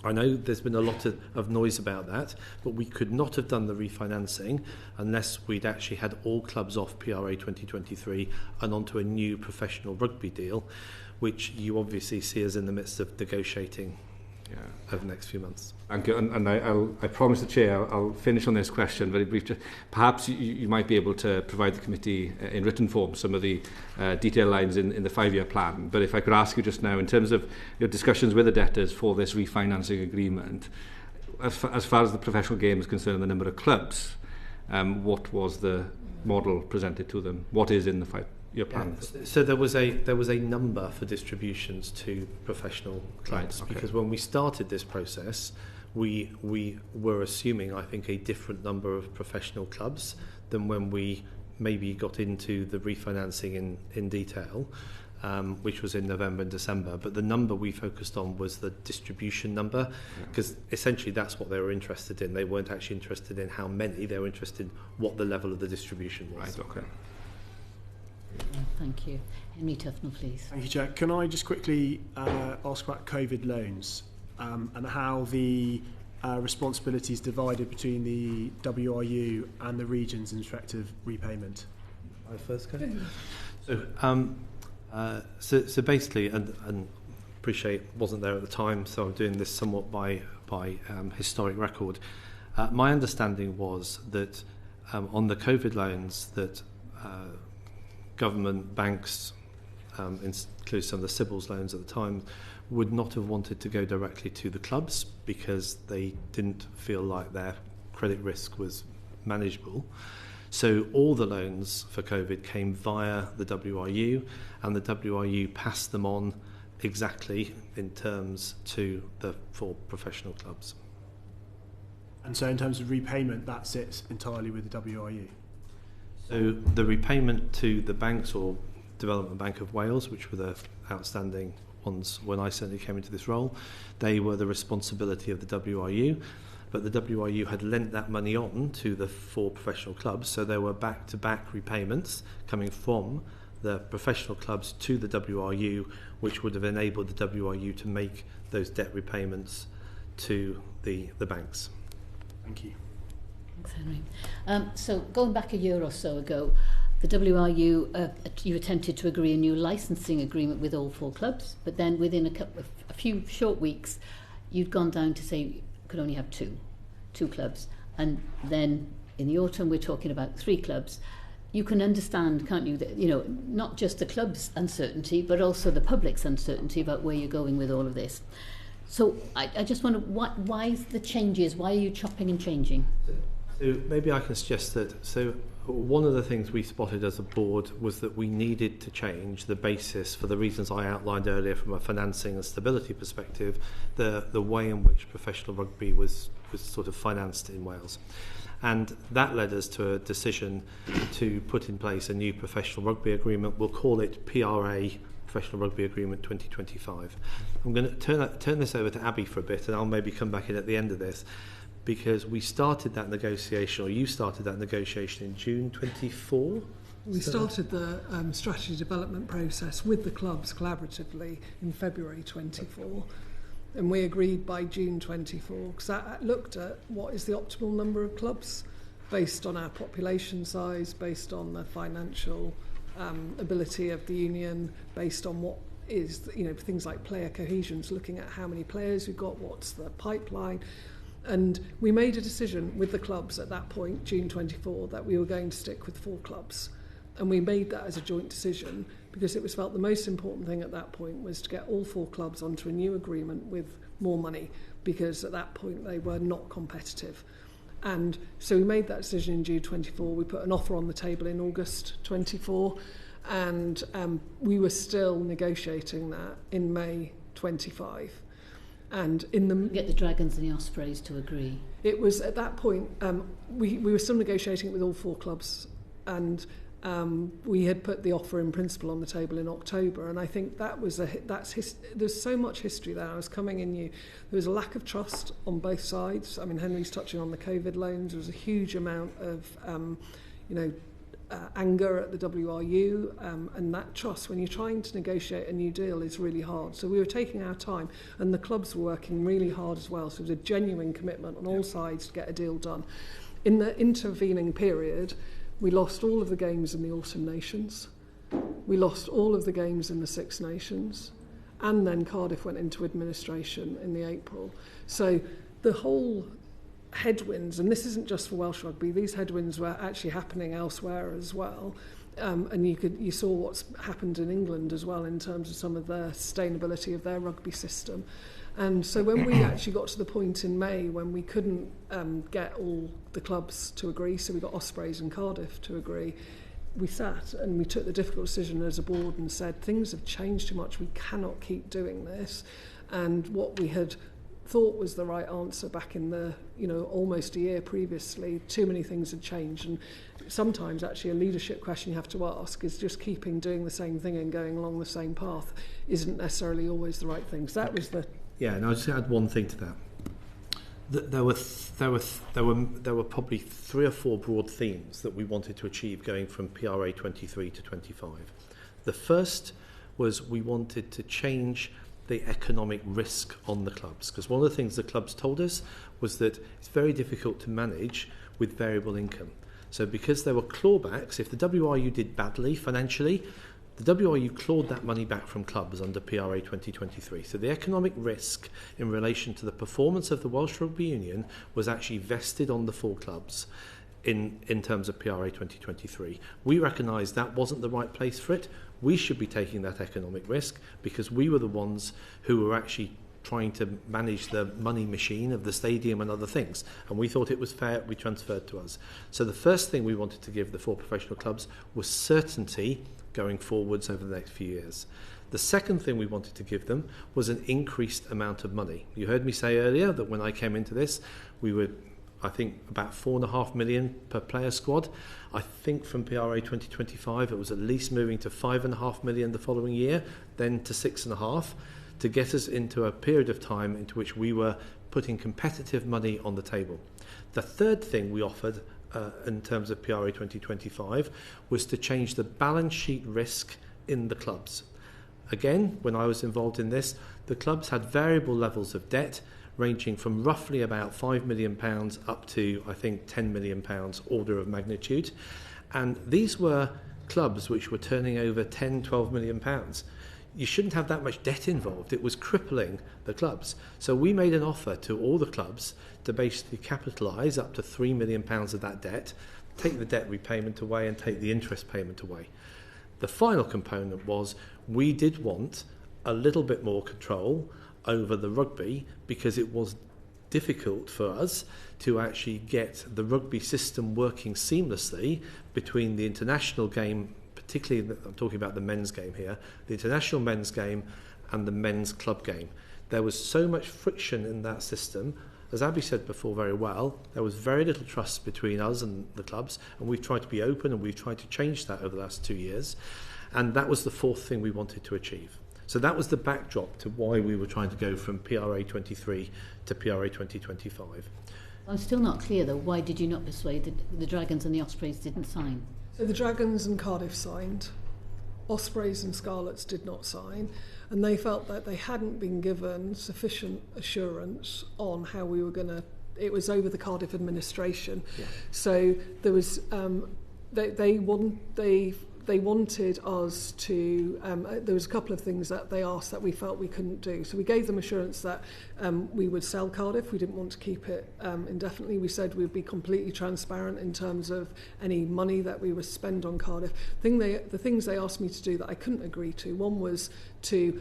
I know there's been a lot of noise about that, but we could not have done the refinancing unless we'd actually had all clubs off PRA 2023 and onto a new professional rugby deal, which you obviously see us in the midst of negotiating over the next few months. Thank you. And I promise the Chair I'll finish on this question very briefly. Perhaps you might be able to provide the committee in written form some of the detailed lines in the 5-year plan. But if I could ask you just now, in terms of your discussions with the debtors for this refinancing agreement, as far as the professional game is concerned and the number of clubs, what was the model presented to them? What is in the 5-year plan? So there was a number for distributions to professional clubs, right, okay. Because when we started this process, we were assuming, I think, a different number of professional clubs than when we maybe got into the refinancing in detail, which was in November and December. But the number we focused on was the distribution number, because essentially that's what they were interested in. They weren't actually interested in how many, they were interested in what the level of the distribution was. Right, okay. Thank you. Henry Tufnell, please. Thank you, Chair. Can I just quickly ask about COVID loans and how the responsibilities divided between the WRU and the regions in respect of repayment? I first go. So basically, and appreciate wasn't there at the time, so I'm doing this somewhat by historic record. My understanding was that on the COVID loans that government banks, including some of the Sybil's loans at the time, would not have wanted to go directly to the clubs because they didn't feel like their credit risk was manageable. So all the loans for COVID came via the WRU, and the WRU passed them on exactly in terms to the 4 professional clubs. And so in terms of repayment, that sits entirely with the WRU? So the repayment to the banks, or Development Bank of Wales, which were the outstanding ones when I certainly came into this role, they were the responsibility of the WRU, but the WRU had lent that money on to the 4 professional clubs, so there were back-to-back repayments coming from the professional clubs to the WRU, which would have enabled the WRU to make those debt repayments to the banks. Thank you. Thanks, Henry. So going back a year or so ago, the WRU, you attempted to agree a new licensing agreement with all 4 clubs, but then within a few short weeks, you'd gone down to say you could only have two clubs. And then in the autumn, we're talking about 3 clubs. You can understand, can't you, that, not just the club's uncertainty, but also the public's uncertainty about where you're going with all of this. So I just wonder, why the changes? Why are you chopping and changing? So maybe I can suggest that. So one of the things we spotted as a board was that we needed to change the basis for the reasons I outlined earlier from a financing and stability perspective, the way in which professional rugby was sort of financed in Wales. And that led us to a decision to put in place a new professional rugby agreement. We'll call it PRA, Professional Rugby Agreement 2025. I'm going to turn this over to Abby for a bit, and I'll maybe come back in at the end of this, because we started that negotiation, or you started that negotiation in June 24? We started the strategy development process with the clubs collaboratively in February 24, and we agreed by June 24, because that looked at what is the optimal number of clubs based on our population size, based on the financial ability of the union, based on what is, you know, things like player cohesions, looking at how many players we've got, what's the pipeline. And we made a decision with the clubs at that point, June 24, that we were going to stick with 4 clubs. And we made that as a joint decision because it was felt the most important thing at that point was to get all 4 clubs onto a new agreement with more money, because at that point they were not competitive. And so we made that decision in June 24. We put an offer on the table in August 24, and we were still negotiating that in May 25. And in the get the Dragons and the Ospreys to agree. It was at that point we were still negotiating it with all 4 clubs, and we had put the offer in principle on the table in October, and I think that was there's so much history there. I was coming in new. There was a lack of trust on both sides. I mean, Henry's touching on the COVID loans. There was a huge amount of anger at the WRU, and that trust, when you're trying to negotiate a new deal, is really hard. So we were taking our time, and the clubs were working really hard as well. So it was a genuine commitment on all sides to get a deal done. In the intervening period, we lost all of the games in the Autumn Nations. We lost all of the games in the Six Nations. And then Cardiff went into administration in the April. So the whole headwinds, and this isn't just for Welsh rugby, these headwinds were actually happening elsewhere as well. And you saw what's happened in England as well in terms of some of the sustainability of their rugby system. And so when we actually got to the point in May when we couldn't get all the clubs to agree, so we got Ospreys and Cardiff to agree, we sat and we took the difficult decision as a board and said, things have changed too much, we cannot keep doing this. And what we had thought was the right answer back in the, almost a year previously, too many things had changed. And sometimes actually a leadership question you have to ask is just doing the same thing and going along the same path isn't necessarily always the right thing. So that was the... Yeah, and I'll just add one thing to that. There were probably 3 or 4 broad themes that we wanted to achieve going from PRA 23 to 25. The first was we wanted to change the economic risk on the clubs, because one of the things the clubs told us was that it's very difficult to manage with variable income. So because there were clawbacks, if the WRU did badly financially, the WRU clawed that money back from clubs under PRA 2023. So the economic risk in relation to the performance of the Welsh Rugby Union was actually vested on the 4 clubs in terms of PRA 2023. We recognised that wasn't the right place for it. We should be taking that economic risk because we were the ones who were actually trying to manage the money machine of the stadium and other things. And we thought it was fair it be transferred to us. So the first thing we wanted to give the 4 professional clubs was certainty going forwards over the next few years. The second thing we wanted to give them was an increased amount of money. You heard me say earlier that when I came into this, we were, I think, about 4.5 million per player squad. I think from PRA 2025 it was at least moving to 5.5 million the following year, then to 6.5, to get us into a period of time into which we were putting competitive money on the table. The third thing we offered in terms of PRA 2025 was to change the balance sheet risk in the clubs. Again, when I was involved in this, the clubs had variable levels of debt ranging from roughly about £5 million up to, I think, £10 million order of magnitude. And these were clubs which were turning over £10-12 million. You shouldn't have that much debt involved. It was crippling the clubs. So we made an offer to all the clubs to basically capitalise up to £3 million of that debt, take the debt repayment away and take the interest payment away. The final component was we did want a little bit more control over the rugby because it was difficult for us to actually get the rugby system working seamlessly between the international game, particularly I'm talking about the men's game here, the international men's game and the men's club game. There was so much friction in that system. As Abby said before very well, there was very little trust between us and the clubs, and we've tried to be open and we've tried to change that over the last 2 years. And that was the fourth thing we wanted to achieve. So that was the backdrop to why we were trying to go from PRA 23 to PRA 2025. I'm still not clear though, why did you not persuade the Dragons and the Ospreys didn't sign? So the Dragons and Cardiff signed, Ospreys and Scarlets did not sign, and they felt that they hadn't been given sufficient assurance on how we were going to it was over the Cardiff administration. Yeah. So there was they wanted us to, there was a couple of things that they asked that we felt we couldn't do. So we gave them assurance that we would sell Cardiff. We didn't want to keep it indefinitely. We said we'd be completely transparent in terms of any money that we would spend on Cardiff. The things they asked me to do that I couldn't agree to, one was to,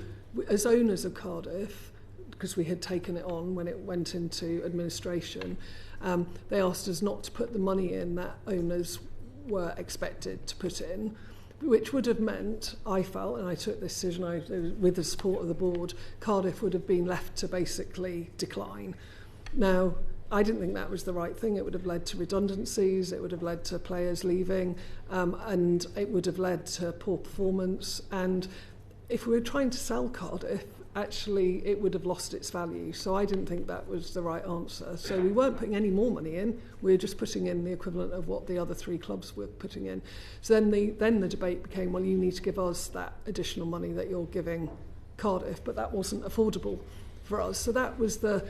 as owners of Cardiff, because we had taken it on when it went into administration, they asked us not to put the money in that owners were expected to put in, which would have meant, I felt, and I took this decision with the support of the board, Cardiff would have been left to basically decline. Now, I didn't think that was the right thing. It would have led to redundancies, it would have led to players leaving, and it would have led to poor performance. And if we were trying to sell Cardiff, actually it would have lost its value. So I didn't think that was the right answer. So we weren't putting any more money in. We were just putting in the equivalent of what the other three clubs were putting in. So then the debate became, well, you need to give us that additional money that you're giving Cardiff, but that wasn't affordable for us. So that was the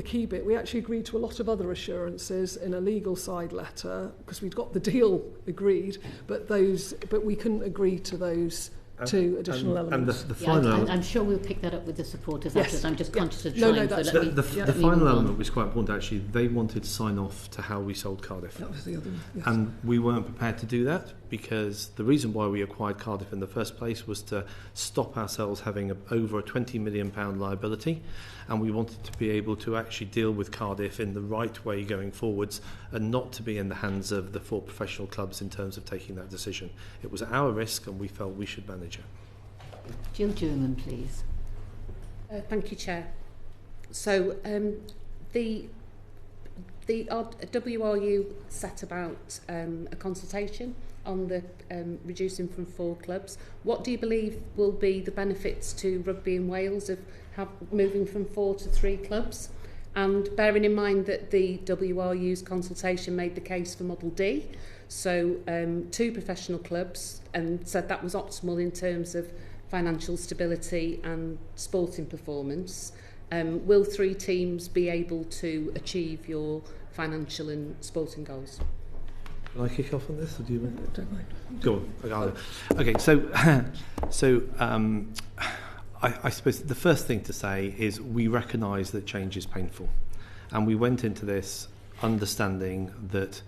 key bit. We actually agreed to a lot of other assurances in a legal side letter because we'd got the deal agreed, but we couldn't agree to those two additional elements. And the final element, I'm sure we'll pick that up with the supporters yes. I'm just conscious of No, time. that's so the final element was quite important actually. They wanted to sign off to how we sold Cardiff. That was the other one. Yes. And we weren't prepared to do that because the reason why we acquired Cardiff in the first place was to stop ourselves having over a £20 million liability, and we wanted to be able to actually deal with Cardiff in the right way going forwards and not to be in the hands of the 4 professional clubs in terms of taking that decision. It was our risk and we felt we should manage it. Jill German, please. Thank you, Chair. So the WRU set about a consultation on the reducing from 4 clubs. What do you believe will be the benefits to rugby in Wales of moving from 4 to 3 clubs? And bearing in mind that the WRU's consultation made the case for Model D, so 2 professional clubs, and said that was optimal in terms of financial stability and sporting performance. Will 3 teams be able to achieve your financial and sporting goals? Can I kick off on this, or do you want? Don't mind. Go on. Okay, I suppose the first thing to say is we recognise that change is painful, and we went into this understanding that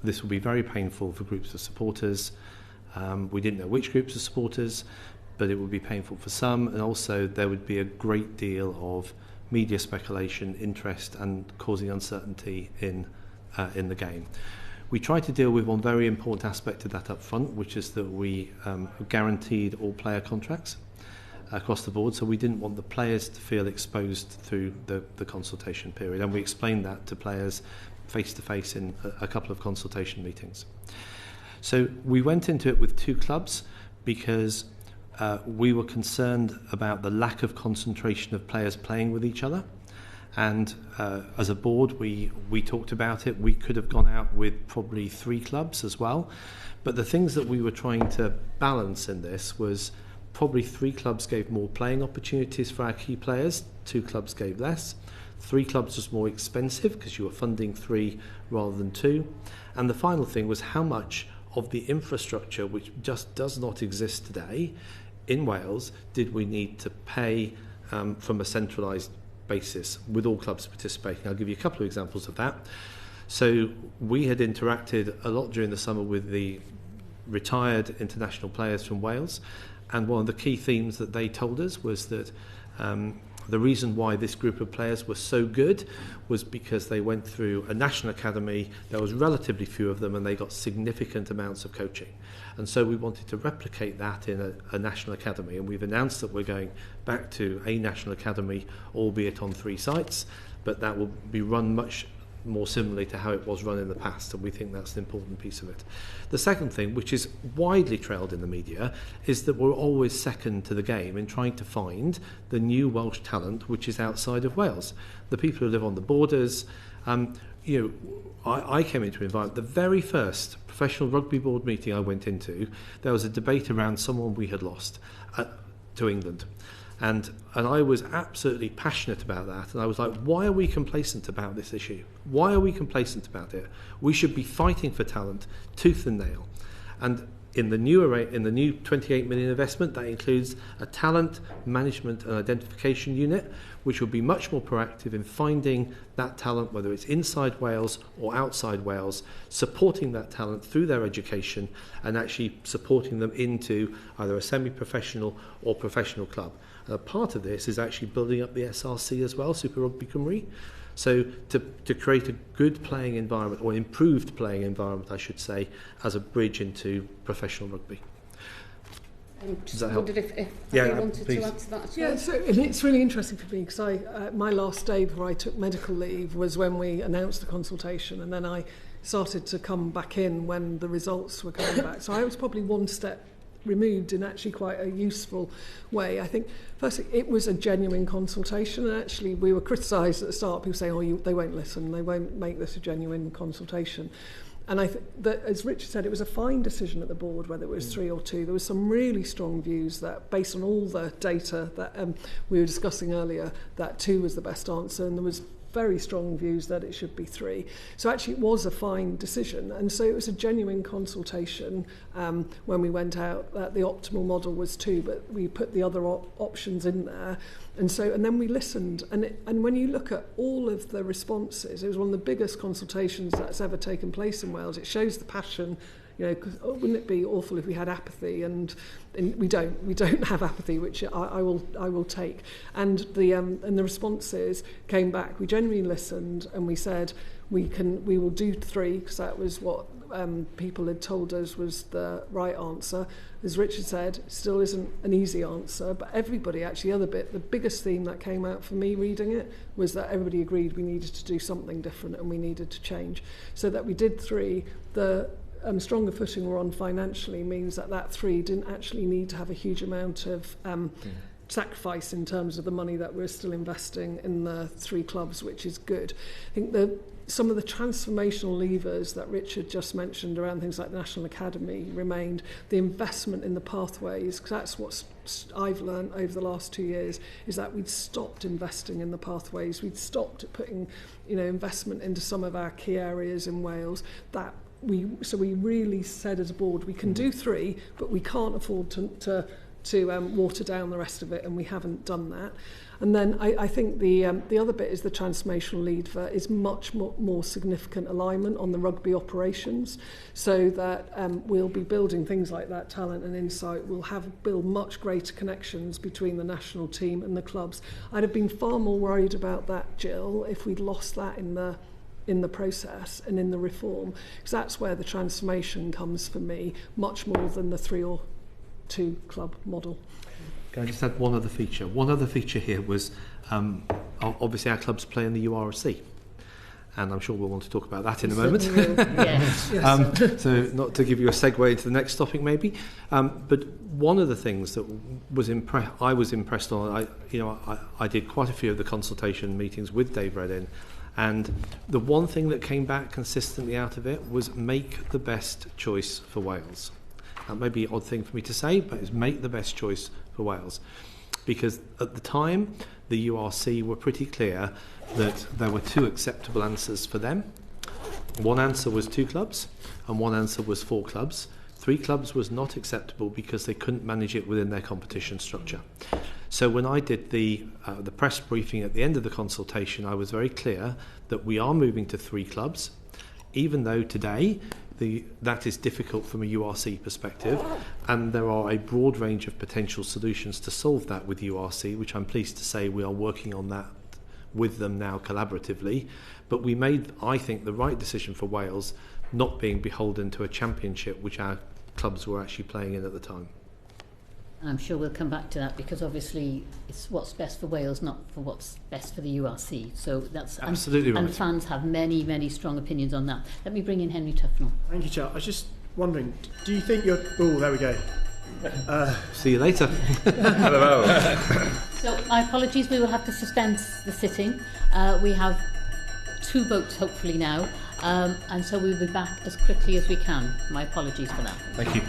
this will be very painful for groups of supporters. We didn't know which groups of supporters, but it would be painful for some, and also there would be a great deal of media speculation, interest, and causing uncertainty in the game. We tried to deal with one very important aspect of that up front, which is that we guaranteed all player contracts across the board, so we didn't want the players to feel exposed through the consultation period, and we explained that to players face-to-face in a couple of consultation meetings. So we went into it with 2 clubs because we were concerned about the lack of concentration of players playing with each other, and as a board we talked about it. We could have gone out with probably 3 clubs as well, but the things that we were trying to balance in this was probably 3 clubs gave more playing opportunities for our key players, 2 clubs gave less, 3 clubs was more expensive because you were funding 3 rather than 2, and the final thing was how much of the infrastructure which just does not exist today in Wales did we need to pay from a centralised basis with all clubs participating. I'll give you a couple of examples of that. So we had interacted a lot during the summer with the retired international players from Wales, and one of the key themes that they told us was that the reason why this group of players were so good was because they went through a national academy. There was relatively few of them, and they got significant amounts of coaching. And so we wanted to replicate that in a national academy, and we've announced that we're going back to a national academy, albeit on 3 sites, but that will be run much more similarly to how it was run in the past, and we think that's an important piece of it. The second thing, which is widely trailed in the media, is that we're always second to the game in trying to find the new Welsh talent which is outside of Wales. The people who live on the borders. I came into an environment, the very first professional rugby board meeting I went into, there was a debate around someone we had lost to England. And I was absolutely passionate about that. And I was like, why are we complacent about this issue? Why are we complacent about it? We should be fighting for talent, tooth and nail. And in the new 28 million investment, that includes a talent management and identification unit, which will be much more proactive in finding that talent, whether it's inside Wales or outside Wales, supporting that talent through their education and actually supporting them into either a semi-professional or professional club. And a part of this is actually building up the SRC as well, Super Rugby Cymru. So to create a good playing environment, or improved playing environment, I should say, as a bridge into professional rugby. Just that help? wondered if Yeah, you wanted please. to add to that as well. Yeah, so and it's really interesting for me because my last day before I took medical leave was when we announced the consultation, and then I started to come back in when the results were coming back. So I was probably one step removed in actually quite a useful way. I think, firstly, it was a genuine consultation, and actually we were criticised at the start, people saying, they won't listen, they won't make this a genuine consultation. And I think that, as Richard said, it was a fine decision at the board, whether it was 3 or 2. There was some really strong views that, based on all the data that we were discussing earlier, that 2 was the best answer, and there was very strong views that it should be 3. So actually it was a fine decision, and so it was a genuine consultation when we went out that the optimal model was 2, but we put the other options in there, and then we listened, and when you look at all of the responses, it was one of the biggest consultations that's ever taken place in Wales. It shows the passion. You know, 'cause wouldn't it be awful if we had apathy? And we don't have apathy, which I will take. And the responses came back. We genuinely listened, and we said we will do 3, because that was what people had told us was the right answer. As Richard said, it still isn't an easy answer, but everybody actually, the biggest theme that came out for me reading it was that everybody agreed we needed to do something different and we needed to change. So that we did 3. The stronger footing we're on financially means that 3 didn't actually need to have a huge amount of sacrifice in terms of the money that we're still investing in the 3 clubs, which is good. I think some of the transformational levers that Richard just mentioned around things like the National Academy remained. The investment in the pathways, because that's what I've learned over the last 2 years, is that we'd stopped investing in the pathways. We'd stopped putting investment into some of our key areas in Wales. We really said as a board, we can do 3, but we can't afford to water down the rest of it, and we haven't done that. And then I think the other bit is the transformational lever is much more significant alignment on the rugby operations, so that we'll be building things like that talent and insight. We'll build much greater connections between the national team and the clubs. I'd have been far more worried about that, Jill, if we'd lost that in the process and in the reform, because that's where the transformation comes for me, much more than the 3 or 2 club model. Can I just add one other feature? One other feature here was obviously our clubs play in the URC, and I'm sure we'll want to talk about that in a moment. Yes. So not to give you a segue into the next topic maybe, but one of the things that I was impressed on, I did quite a few of the consultation meetings with Dave Reddin, and the one thing that came back consistently out of it was make the best choice for Wales. That may be an odd thing for me to say, but it's make the best choice for Wales. Because at the time, the URC were pretty clear that there were 2 acceptable answers for them. One answer was 2 clubs, and one answer was 4 clubs. 3 clubs was not acceptable because they couldn't manage it within their competition structure. So when I did the press briefing at the end of the consultation, I was very clear that we are moving to 3 clubs, even though today that is difficult from a URC perspective, and there are a broad range of potential solutions to solve that with URC, which I'm pleased to say we are working on that with them now collaboratively. But we made, I think, the right decision for Wales, not being beholden to a championship which our clubs were actually playing in at the time. I'm sure we'll come back to that, because obviously it's what's best for Wales, not for what's best for the URC. So that's absolutely right. And fans have many, many strong opinions on that. Let me bring in Henry Tufnell. Thank you, Chair. I was just wondering, do you think you're... Oh, there we go. See you later. Hello. So my apologies, we will have to suspend the sitting. We have 2 votes hopefully now, and so we'll be back as quickly as we can. My apologies for that. Thank you.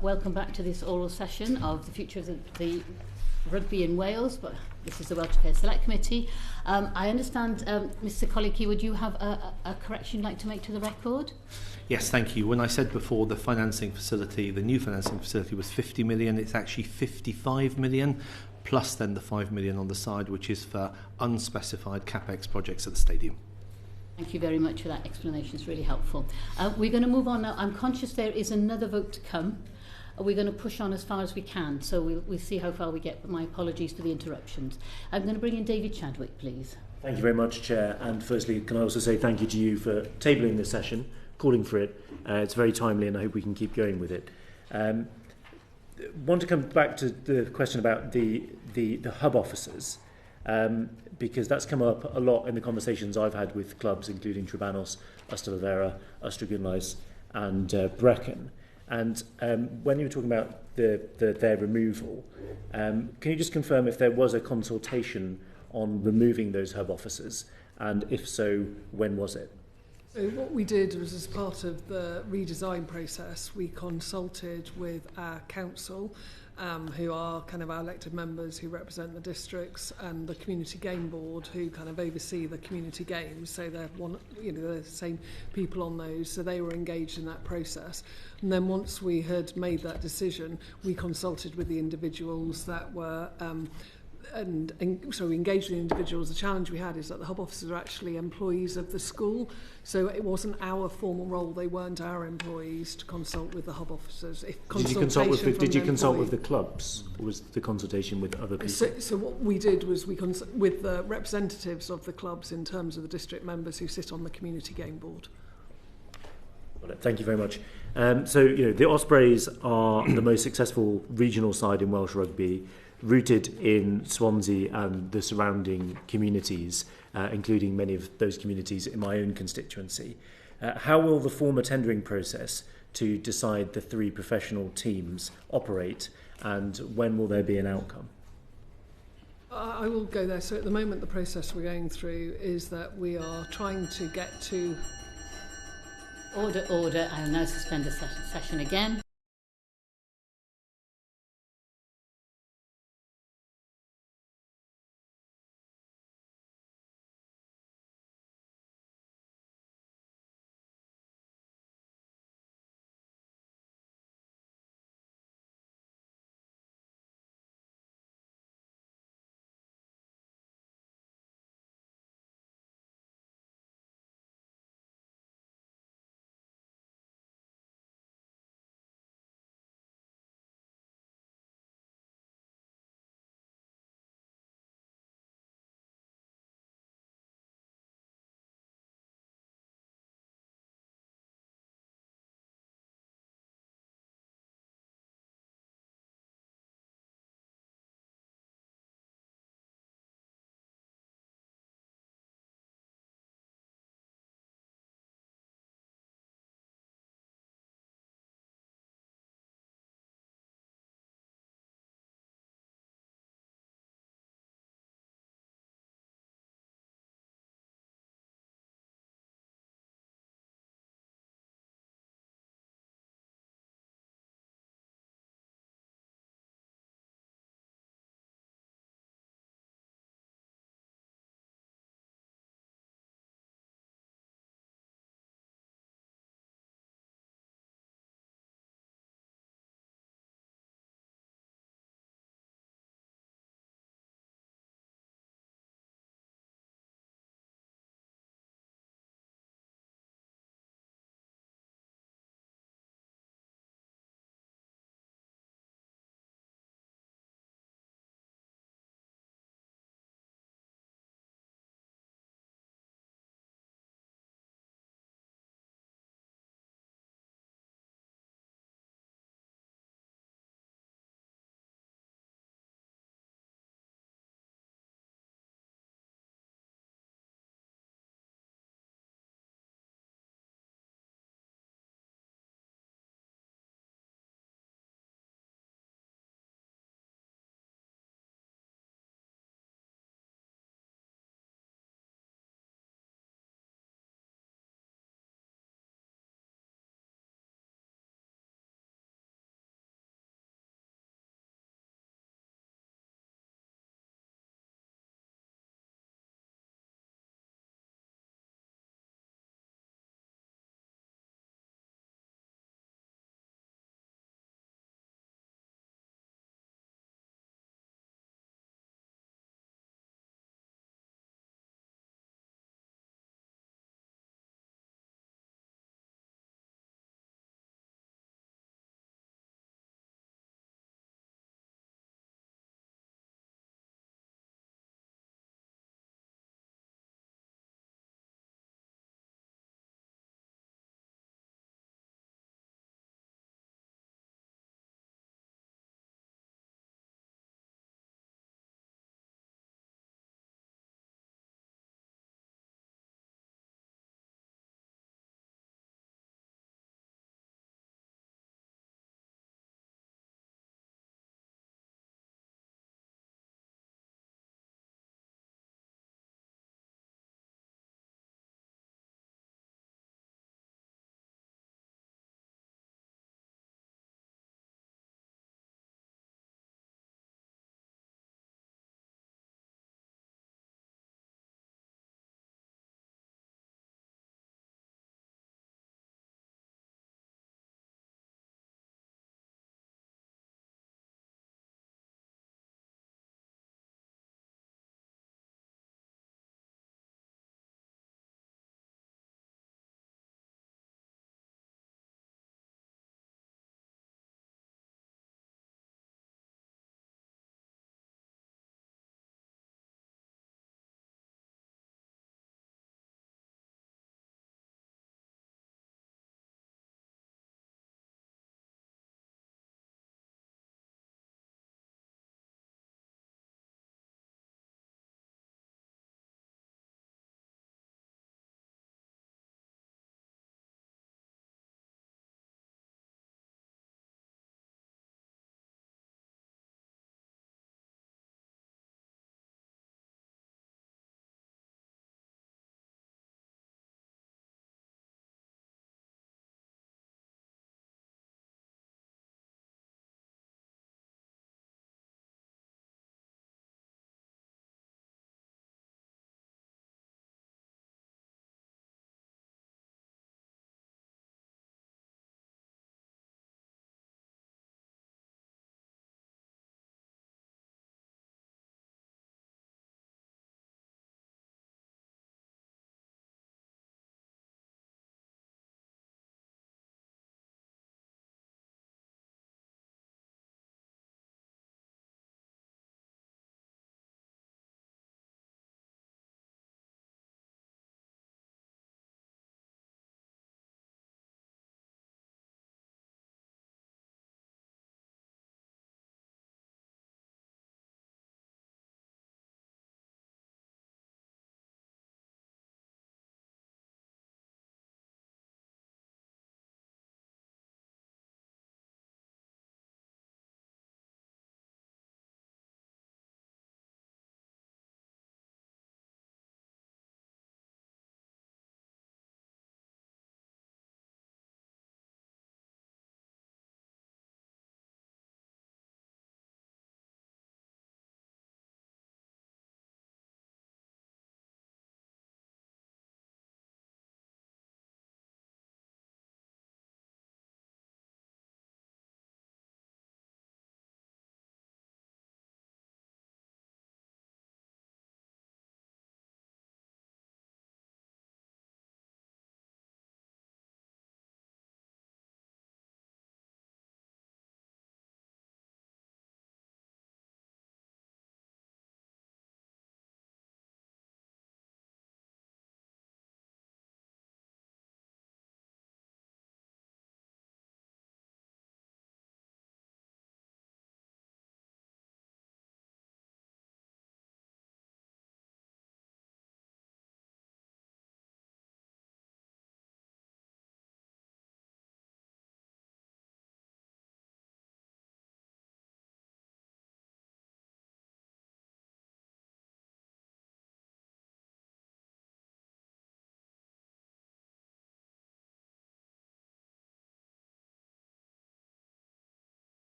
Welcome back to this oral session of the future of the rugby in Wales, but this is the Welsh Affairs Select Committee. I understand, Mr. Collier-Keywood, you have a correction you'd like to make to the record? Yes, thank you. When I said before the financing facility, the new financing facility was 50 million, it's actually 55 million, plus then the 5 million on the side, which is for unspecified CapEx projects at the stadium. Thank you very much for that explanation. It's really helpful. We're going to move on now. I'm conscious there is another vote to come. We're going to push on as far as we can, so we'll see how far we get, but my apologies for the interruptions. I'm going to bring in David Chadwick, please. Thank you very much, Chair. And firstly, can I also say thank you to you for tabling this session, calling for it. It's very timely and I hope we can keep going with it. Want to come back to the question about the hub officers, because that's come up a lot in the conversations I've had with clubs, including Trebanos, Ystalyfera, Ystrad and Brecon. And when you were talking about their removal, can you just confirm if there was a consultation on removing those hub officers, and if so, when was it? So what we did was, as part of the redesign process, we consulted with our council, who are kind of our elected members who represent the districts, and the community game board who kind of oversee the community games. So they're they're the same people on those. So they were engaged in that process. And then once we had made that decision, we consulted with the individuals that were so we engaged with the individuals. The challenge we had is that the hub officers are actually employees of the school, so it wasn't our formal role. They weren't our employees to consult with the hub officers. Did you consult with the clubs, or was the consultation with other people? So what we did was we with the representatives of the clubs in terms of the district members who sit on the community game board. Thank you very much. So the Ospreys are the most successful regional side in Welsh rugby, rooted in Swansea and the surrounding communities, including many of those communities in my own constituency. How will the former tendering process to decide the 3 professional teams operate, and when will there be an outcome? I will go there. So at the moment, the process we're going through is that we are trying to get to... Order. I will now suspend the session again.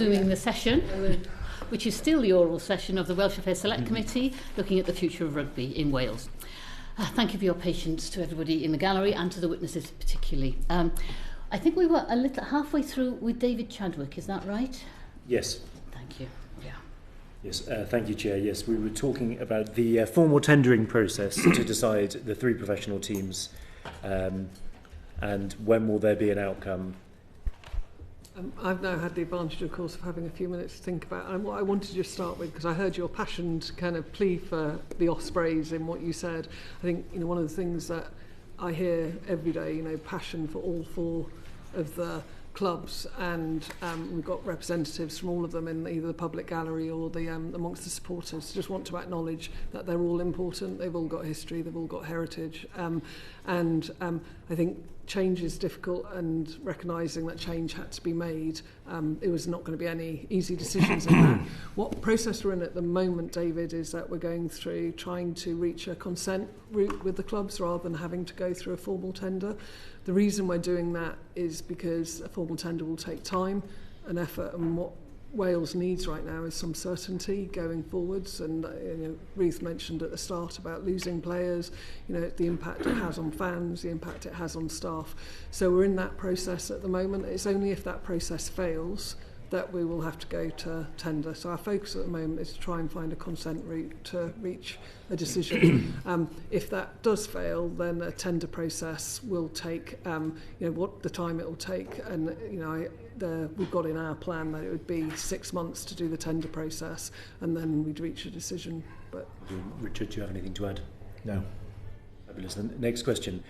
resuming the session, which is still the oral session of the Welsh Affairs Select Committee, looking at the future of rugby in Wales. Thank you for your patience to everybody in the gallery and to the witnesses particularly. I think we were a little halfway through with David Chadwick, is that right? Yes. Thank you. Yeah. Yes, thank you, Chair. Yes, we were talking about the formal tendering process to decide the 3 professional teams, and when will there be an outcome. I've now had the advantage, of course, of having a few minutes to think about. And what I wanted to just start with, because I heard your passionate kind of plea for the Ospreys in what you said. I think, you know, one of the things that I hear every day, you know, passion for all 4 of the clubs, and we've got representatives from all of them in either the public gallery or the amongst the supporters. Just want to acknowledge that they're all important. They've all got history. They've all got heritage, and I think change is difficult, and recognising that change had to be made. It was not going to be any easy decisions in that. What process we're in at the moment, David, is that we're going through trying to reach a consent route with the clubs rather than having to go through a formal tender. The reason we're doing that is because a formal tender will take time and effort, and what Wales needs right now is some certainty going forwards. And you know, Ruth mentioned at the start about losing players, you know, the impact it has on fans, the impact it has on staff. So we're in that process at the moment. It's only if that process fails that we will have to go to tender. So our focus at the moment is to try and find a consent route to reach a decision. If that does fail, then a tender process will take, you know, what the time it will take. And, you know, we've got in our plan that it would be 6 months to do the tender process, and then we'd reach a decision. But Richard, do you have anything to add? No. Fabulous. Next question.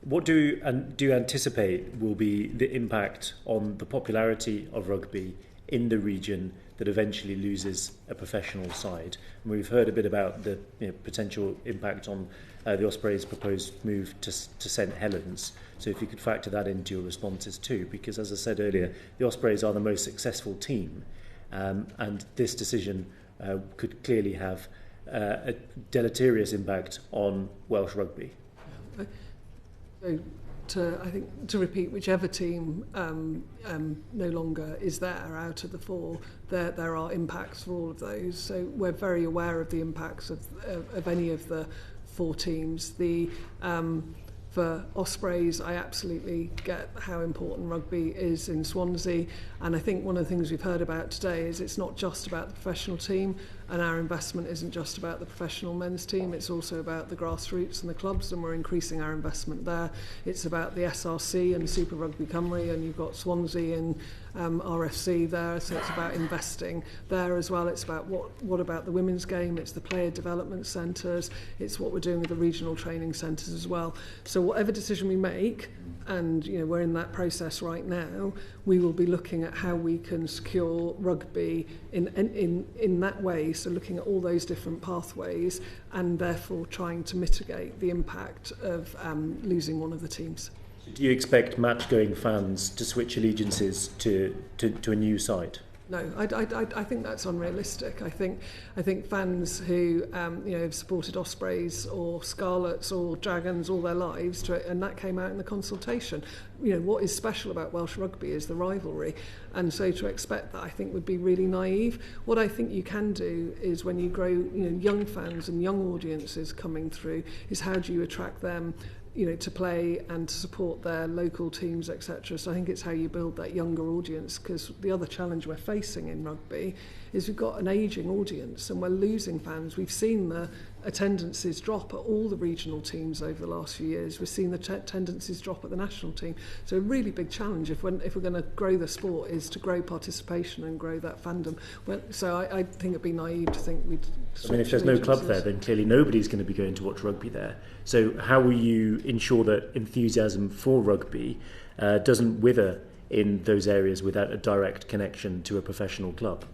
What do you anticipate will be the impact on the popularity of rugby in the region that eventually loses a professional side? And we've heard a bit about the potential impact on the Ospreys' proposed move to St Helens. So if you could factor that into your responses too, because as I said earlier, the Ospreys are the most successful team, and this decision could clearly have a deleterious impact on Welsh rugby. So I think to repeat, whichever team no longer is there out of the 4, there are impacts for all of those. So we're very aware of the impacts of any of the 4 teams. For Ospreys, I absolutely get how important rugby is in Swansea, and I think one of the things we've heard about today is it's not just about the professional team, and our investment isn't just about the professional men's team, it's also about the grassroots and the clubs, and we're increasing our investment there. It's about the SRC and Super Rugby Cymru, and you've got Swansea and RFC there, so it's about investing there as well. It's about what about the women's game, it's the player development centres, it's what we're doing with the regional training centres as well. So whatever decision we make, and you know we're in that process right now, we will be looking at how we can secure rugby in that way, so looking at all those different pathways, and therefore trying to mitigate the impact of losing one of the teams. Do you expect match-going fans to switch allegiances to a new side? No, I think that's unrealistic. I think fans who have supported Ospreys or Scarlets or Dragons all their lives, and that came out in the consultation. You know, what is special about Welsh rugby is the rivalry, and so to expect that, I think, would be really naive. What I think you can do is when you grow, young fans and young audiences coming through, is how do you attract them, to play and to support their local teams, etc. So I think it's how you build that younger audience, because the other challenge we're facing in rugby is we've got an ageing audience and we're losing fans. We've seen the attendances drop at all the regional teams over the last few years. We've seen the attendances drop at the national team. So a really big challenge if we're going to grow the sport is to grow participation and grow that fandom. So I think it'd be naive to think we'd... I mean, if there's no club there, then clearly nobody's going to be going to watch rugby there. So how will you ensure that enthusiasm for rugby doesn't wither in those areas without a direct connection to a professional club?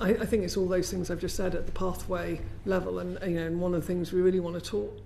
I think it's all those things I've just said at the pathway level, and and one of the things we really want to talk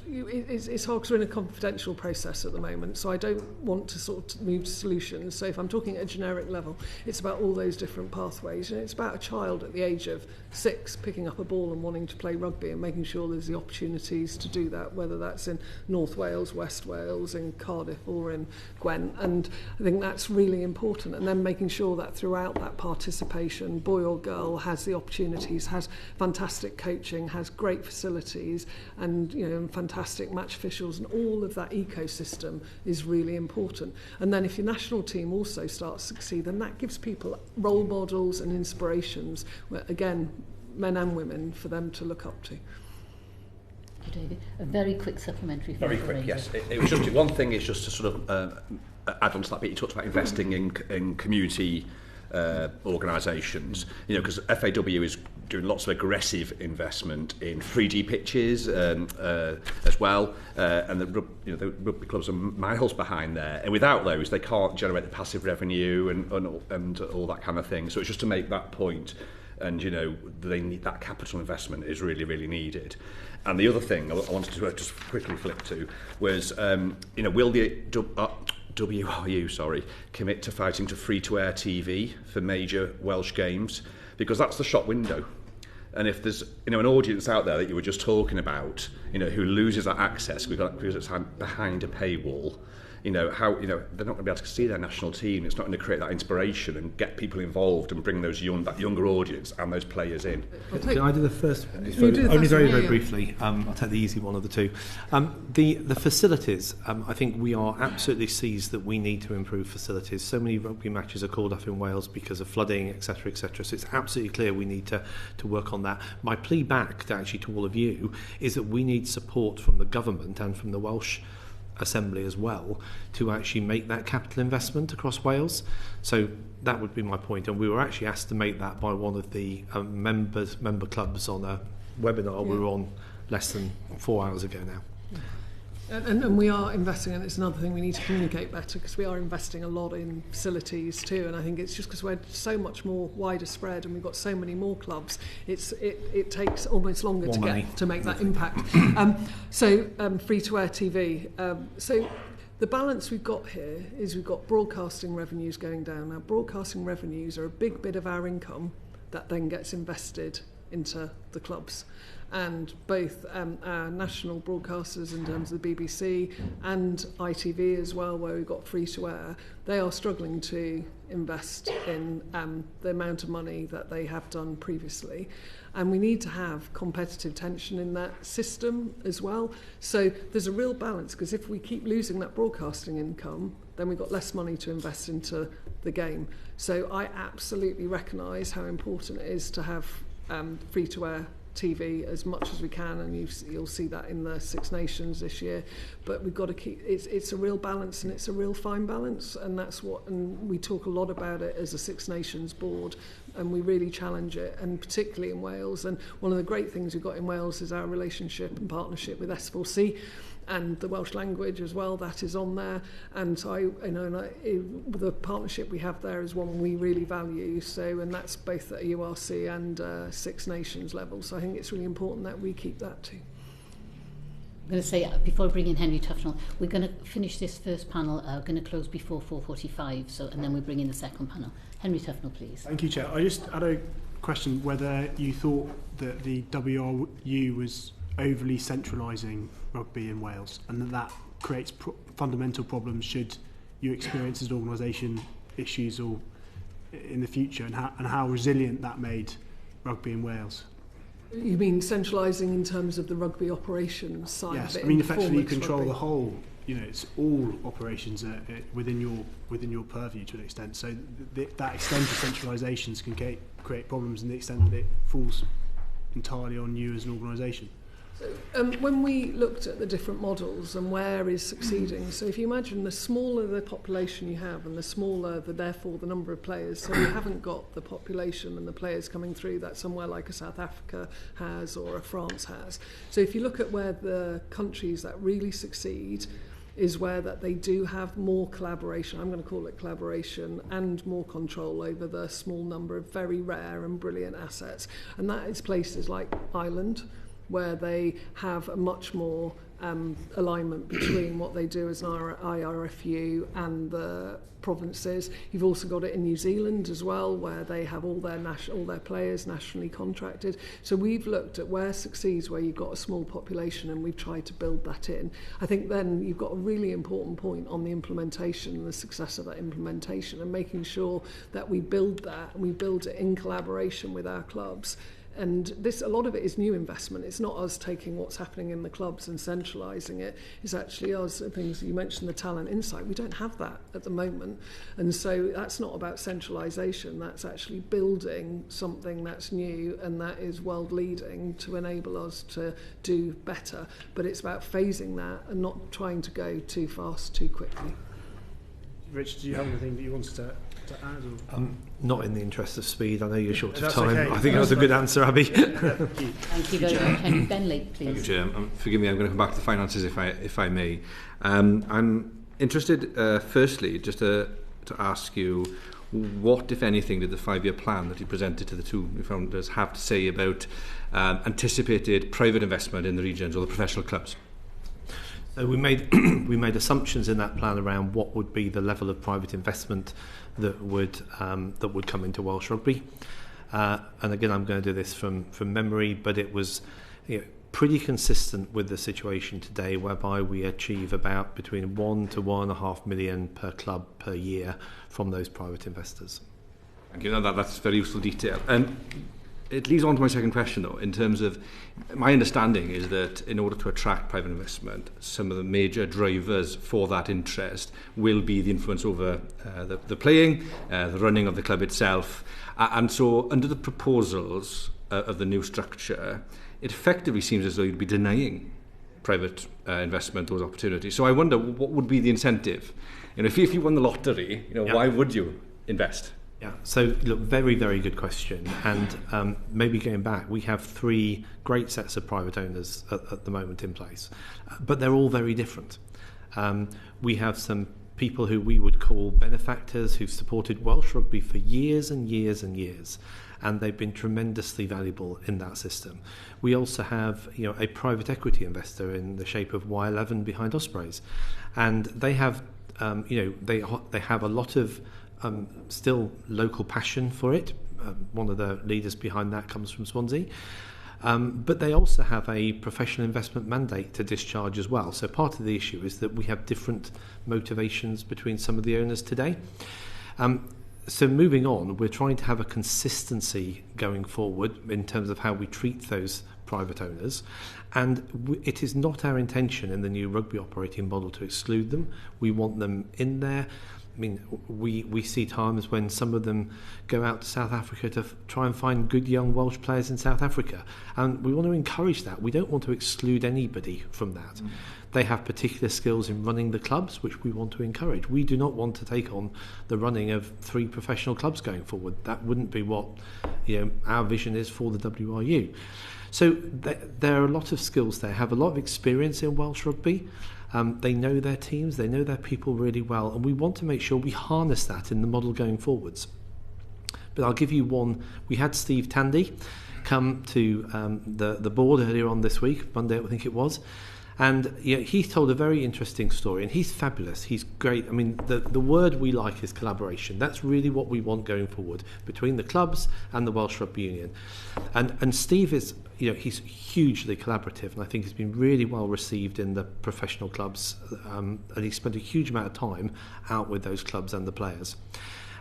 it's hard because we're in a confidential process at the moment, so I don't want to sort of move to solutions. So if I'm talking at a generic level, it's about all those different pathways, and it's about a child at the age of 6 picking up a ball and wanting to play rugby and making sure there's the opportunities to do that, whether that's in North Wales, West Wales, in Cardiff or in Gwent, and I think that's really important. And then making sure that throughout that participation, boy or girl has the opportunities, has fantastic coaching, has great facilities, and and fantastic match officials, and all of that ecosystem is really important. And then if your national team also starts to succeed, then that gives people role models and inspirations, where, again, men and women, for them to look up to. David, a very quick supplementary. Very quick, yes. It was just one thing is just to sort of add on to that bit. You talked about investing in community organisations, because FAW is doing lots of aggressive investment in 3D pitches as well, and the rugby clubs are miles behind there, and without those they can't generate the passive revenue and all that kind of thing. So it's just to make that point, and they need that capital investment is really, really needed. And the other thing I wanted to just quickly flip to was will the WRU commit to fighting to free-to-air TV for major Welsh games, because that's the shop window. And if there's an audience out there that you were just talking about, who loses that access because it's behind a paywall, how they're not going to be able to see their national team. It's not going to create that inspiration and get people involved and bring that younger audience and those players in. Can I do the first one? Only very briefly. I'll take the easy one of the two. The facilities, I think we are absolutely seized that we need to improve facilities. So many rugby matches are called off in Wales because of flooding, etc., etc. So it's absolutely clear we need to work on that. My plea back to all of you is that we need support from the government and from the Welsh Assembly as well to actually make that capital investment across Wales. So that would be my point, and we were actually asked to make that by one of the member clubs on a webinar we were on less than 4 hours ago now. And we are investing, and it's another thing we need to communicate better, because we are investing a lot in facilities too, and I think it's just because we're so much more wider spread and we've got so many more clubs, it takes almost longer to make that impact. Free-to-air TV. So the balance we've got here is we've got broadcasting revenues going down. Now, broadcasting revenues are a big bit of our income that then gets invested into the clubs. And both our national broadcasters in terms of the BBC and ITV as well, where we've got free-to-air, they are struggling to invest in the amount of money that they have done previously. And we need to have competitive tension in that system as well. So there's a real balance, because if we keep losing that broadcasting income, then we've got less money to invest into the game. So I absolutely recognise how important it is to have free-to-air TV as much as we can, and you'll see that in the Six Nations this year. But we've got to keep it's a real balance, and it's a real fine balance, and and we talk a lot about it as a Six Nations board, and we really challenge it, and particularly in Wales. And one of the great things we've got in Wales is our relationship and partnership with S4C, and the Welsh language as well, that is on there. And so the partnership we have there is one we really value. So, and that's both at URC and Six Nations level. So I think it's really important that we keep that too. I'm going to say, before I bring in Henry Tufnell, we're going to finish this first panel, we're going to close before 4:45, and then we bring in the second panel. Henry Tufnell, please. Thank you, Chair. I just had a question whether you thought that the WRU was overly centralising rugby in Wales, and that creates fundamental problems should you experience as an organisation issues or in the future, and how resilient that made rugby in Wales. You mean centralising in terms of the rugby operations side? Yes, I mean effectively you control the whole. It's all operations within your purview to an extent. So that extent of centralisations can create problems in the extent that it falls entirely on you as an organisation. When we looked at the different models and where is succeeding, so if you imagine the smaller the population you have and the smaller therefore the number of players, so you haven't got the population and the players coming through that somewhere like a South Africa has or a France has. So if you look at where the countries that really succeed, is where that they do have more collaboration, I'm going to call it collaboration, and more control over the small number of very rare and brilliant assets. And that is places like Ireland, where they have a much more alignment between what they do as an IRFU and the provinces. You've also got it in New Zealand as well, where they have all their players nationally contracted. So we've looked at where succeeds, where you've got a small population, and we've tried to build that in. I think then you've got a really important point on the implementation and the success of that implementation, and making sure that we build that and we build it in collaboration with our clubs. And this, a lot of it is new investment. It's not us taking what's happening in the clubs and centralising it. It's actually us, things you mentioned, the talent insight. We don't have that at the moment. And so that's not about centralisation. That's actually building something that's new and that is world leading to enable us to do better. But it's about phasing that and not trying to go too fast, too quickly. Rich, do you have anything that you wanted to add? Or? Not in the interest of speed. I know you're short of That's time. okay. I think that was a good answer, Abby. Thank you very much. And Benley, please. Thank you, Chair. Forgive me, I'm going to come back to the finances if I may. I'm interested, firstly, just to ask you, what, if anything, did the 5-year plan that you presented to the two founders have to say about anticipated private investment in the regions or the professional clubs? So we made assumptions in that plan around what would be the level of private investment that would come into Welsh Rugby. And again, I'm going to do this from memory, but it was pretty consistent with the situation today, whereby we achieve about between 1 to 1.5 million per club per year from those private investors. Thank you. That's very useful detail. It leads on to my second question, though, in terms of my understanding is that in order to attract private investment, some of the major drivers for that interest will be the influence over the playing, the running of the club itself. And so under the proposals of the new structure, it effectively seems as though you'd be denying private investment those opportunities. So I wonder, what would be the incentive? If you won the lottery, why would you invest? Yeah, so look, very, very good question. And maybe going back, we have 3 great sets of private owners at the moment in place, but they're all very different. We have some people who we would call benefactors who've supported Welsh Rugby for years and years and years, and they've been tremendously valuable in that system. We also have a private equity investor in the shape of Y11 behind Ospreys, and they have they have a lot of still local passion for it. One of the leaders behind that comes from Swansea. But they also have a professional investment mandate to discharge as well. So part of the issue is that we have different motivations between some of the owners today. So moving on, we're trying to have a consistency going forward in terms of how we treat those private owners. And it is not our intention in the new rugby operating model to exclude them. We want them in there. I mean, we see times when some of them go out to South Africa to try and find good young Welsh players in South Africa. And we want to encourage that. We don't want to exclude anybody from that. They have particular skills in running the clubs, which we want to encourage. We do not want to take on the running of 3 professional clubs going forward. That wouldn't be what our vision is for the WRU. So there are a lot of skills there, have a lot of experience in Welsh Rugby. They know their teams, they know their people really well, and we want to make sure we harness that in the model going forwards. But I'll give you one. We had Steve Tandy come to the board earlier on this week, Monday I think it was, and he told a very interesting story, and he's fabulous, he's great. I mean, the word we like is collaboration. That's really what we want going forward between the clubs and the Welsh Rugby Union. And Steve is, he's hugely collaborative, and I think he's been really well received in the professional clubs, and he spent a huge amount of time out with those clubs and the players.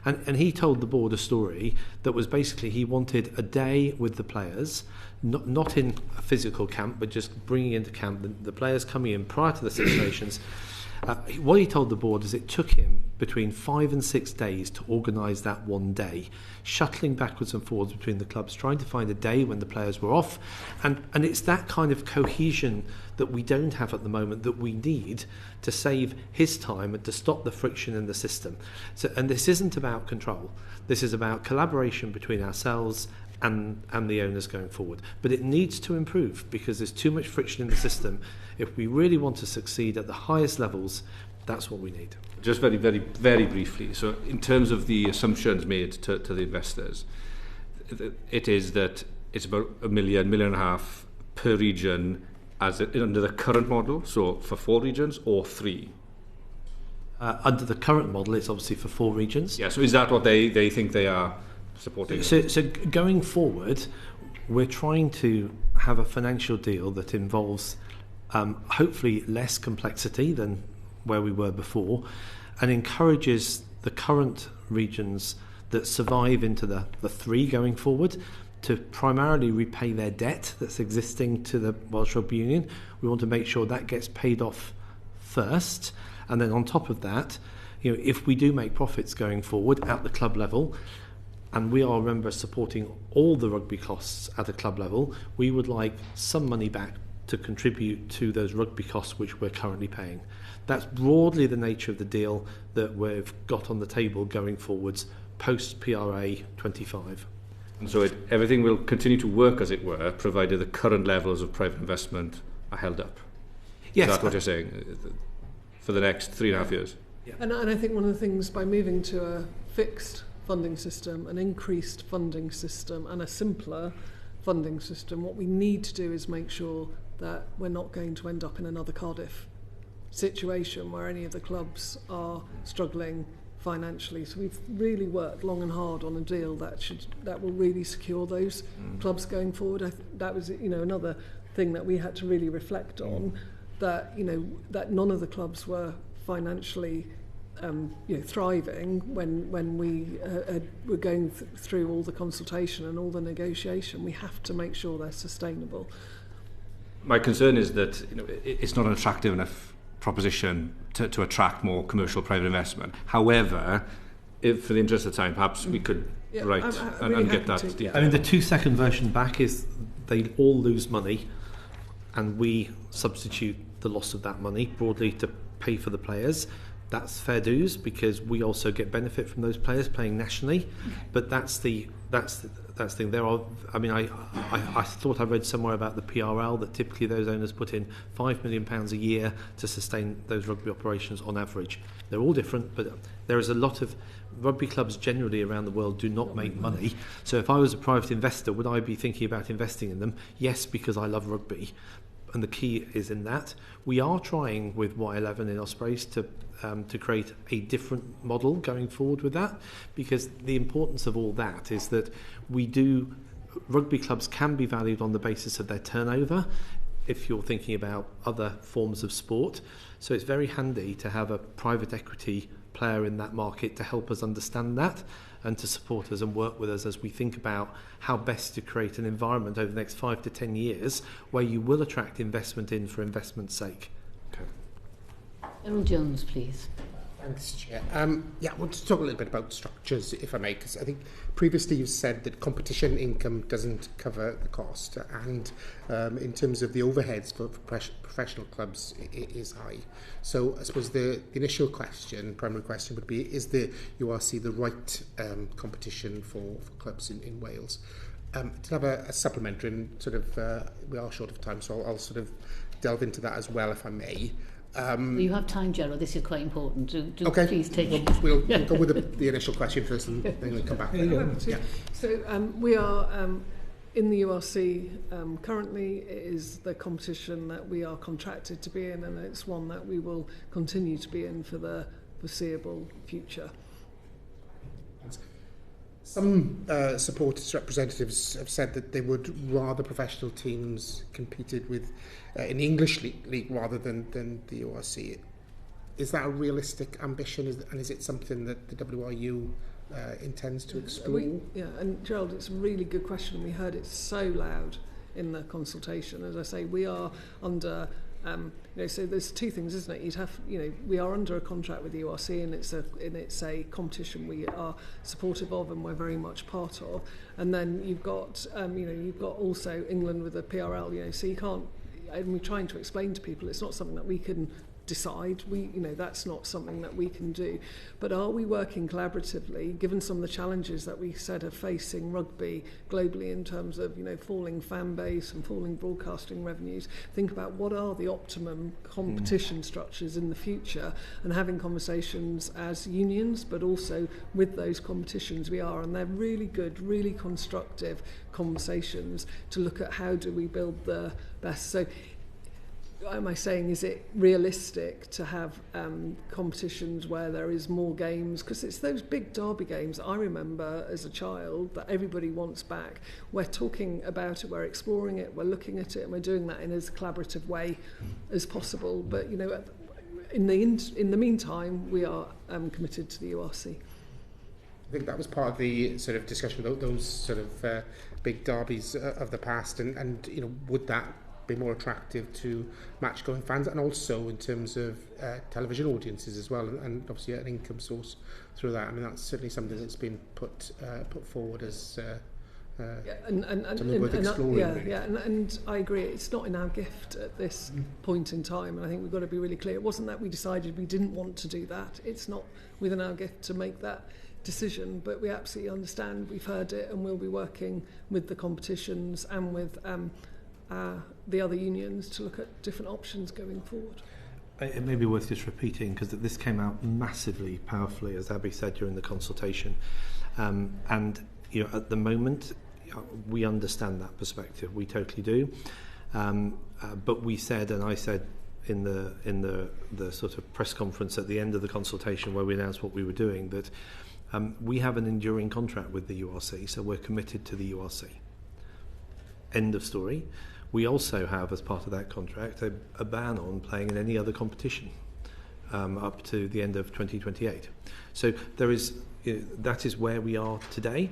And he told the board a story that was basically he wanted a day with the players, not in a physical camp, but just bringing into camp the players coming in prior to the Six Nations. What he told the board is it took him between 5 and 6 days to organise that one day, shuttling backwards and forwards between the clubs, trying to find a day when the players were off. And it's that kind of cohesion that we don't have at the moment that we need to save his time and to stop the friction in the system. And this isn't about control. This is about collaboration between ourselves and the owners going forward. But it needs to improve because there's too much friction in the system. If we really want to succeed at the highest levels, that's what we need. Just very, very, very briefly. So in terms of the assumptions made to the investors, it is that it's about £1.5 million per region under the current model, so for 4 regions or 3? Under the current model, it's obviously for 4 regions. Yeah, so is that what they think they are supporting? So going forward, we're trying to have a financial deal that involves hopefully less complexity than where we were before, and encourages the current regions that survive into the 3 going forward to primarily repay their debt that's existing to the Welsh Rugby Union. We want to make sure that gets paid off first, and then on top of that, if we do make profits going forward at the club level, and we are, remember, supporting all the rugby costs at a club level, we would like some money back to contribute to those rugby costs which we're currently paying. That's broadly the nature of the deal that we've got on the table going forwards post PRA 25. And so everything will continue to work, as it were, provided the current levels of private investment are held up. Yes. Is that what you're saying? For the next 3.5 years? Yeah. And I think one of the things, by moving to a fixed funding system, an increased funding system and a simpler funding system, what we need to do is make sure that we're not going to end up in another Cardiff situation where any of the clubs are struggling financially. So we've really worked long and hard on a deal that will really secure those clubs going forward. That was another thing that we had to really reflect on, that that none of the clubs were financially thriving when we were going through all the consultation and all the negotiation. We have to make sure they're sustainable. My concern is that it's not an attractive enough proposition to attract more commercial private investment. However, if for the interest of time, perhaps we could write and get that detail. I mean, the 2-second version back is they all lose money, and we substitute the loss of that money broadly to pay for the players. That's fair dues because we also get benefit from those players playing nationally. But that's the thing. There are. I mean, I thought I read somewhere about the PRL that typically those owners put in £5 million a year to sustain those rugby operations on average. They're all different, but there is a lot of rugby clubs generally around the world do not make money. So if I was a private investor, would I be thinking about investing in them? Yes, because I love rugby. And the key is in that. We are trying with Y11 in Ospreys to create a different model going forward with that, because the importance of all that is that rugby clubs can be valued on the basis of their turnover if you're thinking about other forms of sport. So it's very handy to have a private equity player in that market to help us understand that and to support us and work with us as we think about how best to create an environment over the next 5 to 10 years where you will attract investment in for investment's sake. Errol Jones, please. Thanks, Chair. I want to talk a little bit about structures, if I may, because I think previously you've said that competition income doesn't cover the cost, and in terms of the overheads for professional clubs, it is high. So I suppose the initial primary question would be, is the URC the right competition for clubs in Wales? To have a supplementary, and sort of we are short of time, so I'll sort of delve into that as well, if I may. You have time, Gerald. This is quite important. Do okay. Please take it. We'll go with the initial question first, and then we'll come back. Yeah. So we are in the URC currently. It is the competition that we are contracted to be in, and it's one that we will continue to be in for the foreseeable future. Some supporters, representatives have said that they would rather professional teams competed with in the English league rather than the URC. Is that a realistic ambition, and is it something that the WRU intends to explore? And Gerald, it's a really good question. We heard it so loud in the consultation. As I say, we are under... so there's 2 things, isn't it? We are under a contract with the URC, and it's a competition we are supportive of, and we're very much part of. And then you've got also England with the PRL. So you can't. And we're trying to explain to people it's not something that we can decide. That's not something that we can do. But are we working collaboratively, given some of the challenges that we said are facing rugby globally in terms of, falling fan base and falling broadcasting revenues? Think about what are the optimum competition structures in the future, and having conversations as unions, but also with those competitions and they're really good, really constructive conversations to look at how do we build the best. So am I saying, is it realistic to have competitions where there is more games? Because it's those big derby games that I remember as a child that everybody wants back. We're talking about it, we're exploring it, we're looking at it, and we're doing that in as collaborative way as possible. But, in the meantime, we are committed to the URC. I think that was part of the sort of discussion about those sort of big derbies of the past, and would that be more attractive to match-going fans, and also in terms of television audiences as well, and obviously an income source through that. I mean, that's certainly something that's been put forward as something worth exploring. And I agree, it's not in our gift at this point in time, and I think we've got to be really clear. It wasn't that we decided we didn't want to do that. It's not within our gift to make that decision, but we absolutely understand, we've heard it, and we'll be working with the competitions and with the other unions to look at different options going forward. It may be worth just repeating, because this came out massively powerfully, as Abby said, during the consultation. And at the moment, we understand that perspective. We totally do. But we said, and I said in the sort of press conference at the end of the consultation where we announced what we were doing, that we have an enduring contract with the URC, so we're committed to the URC. End of story. We also have, as part of that contract, a ban on playing in any other competition up to the end of 2028. So there is, that is where we are today.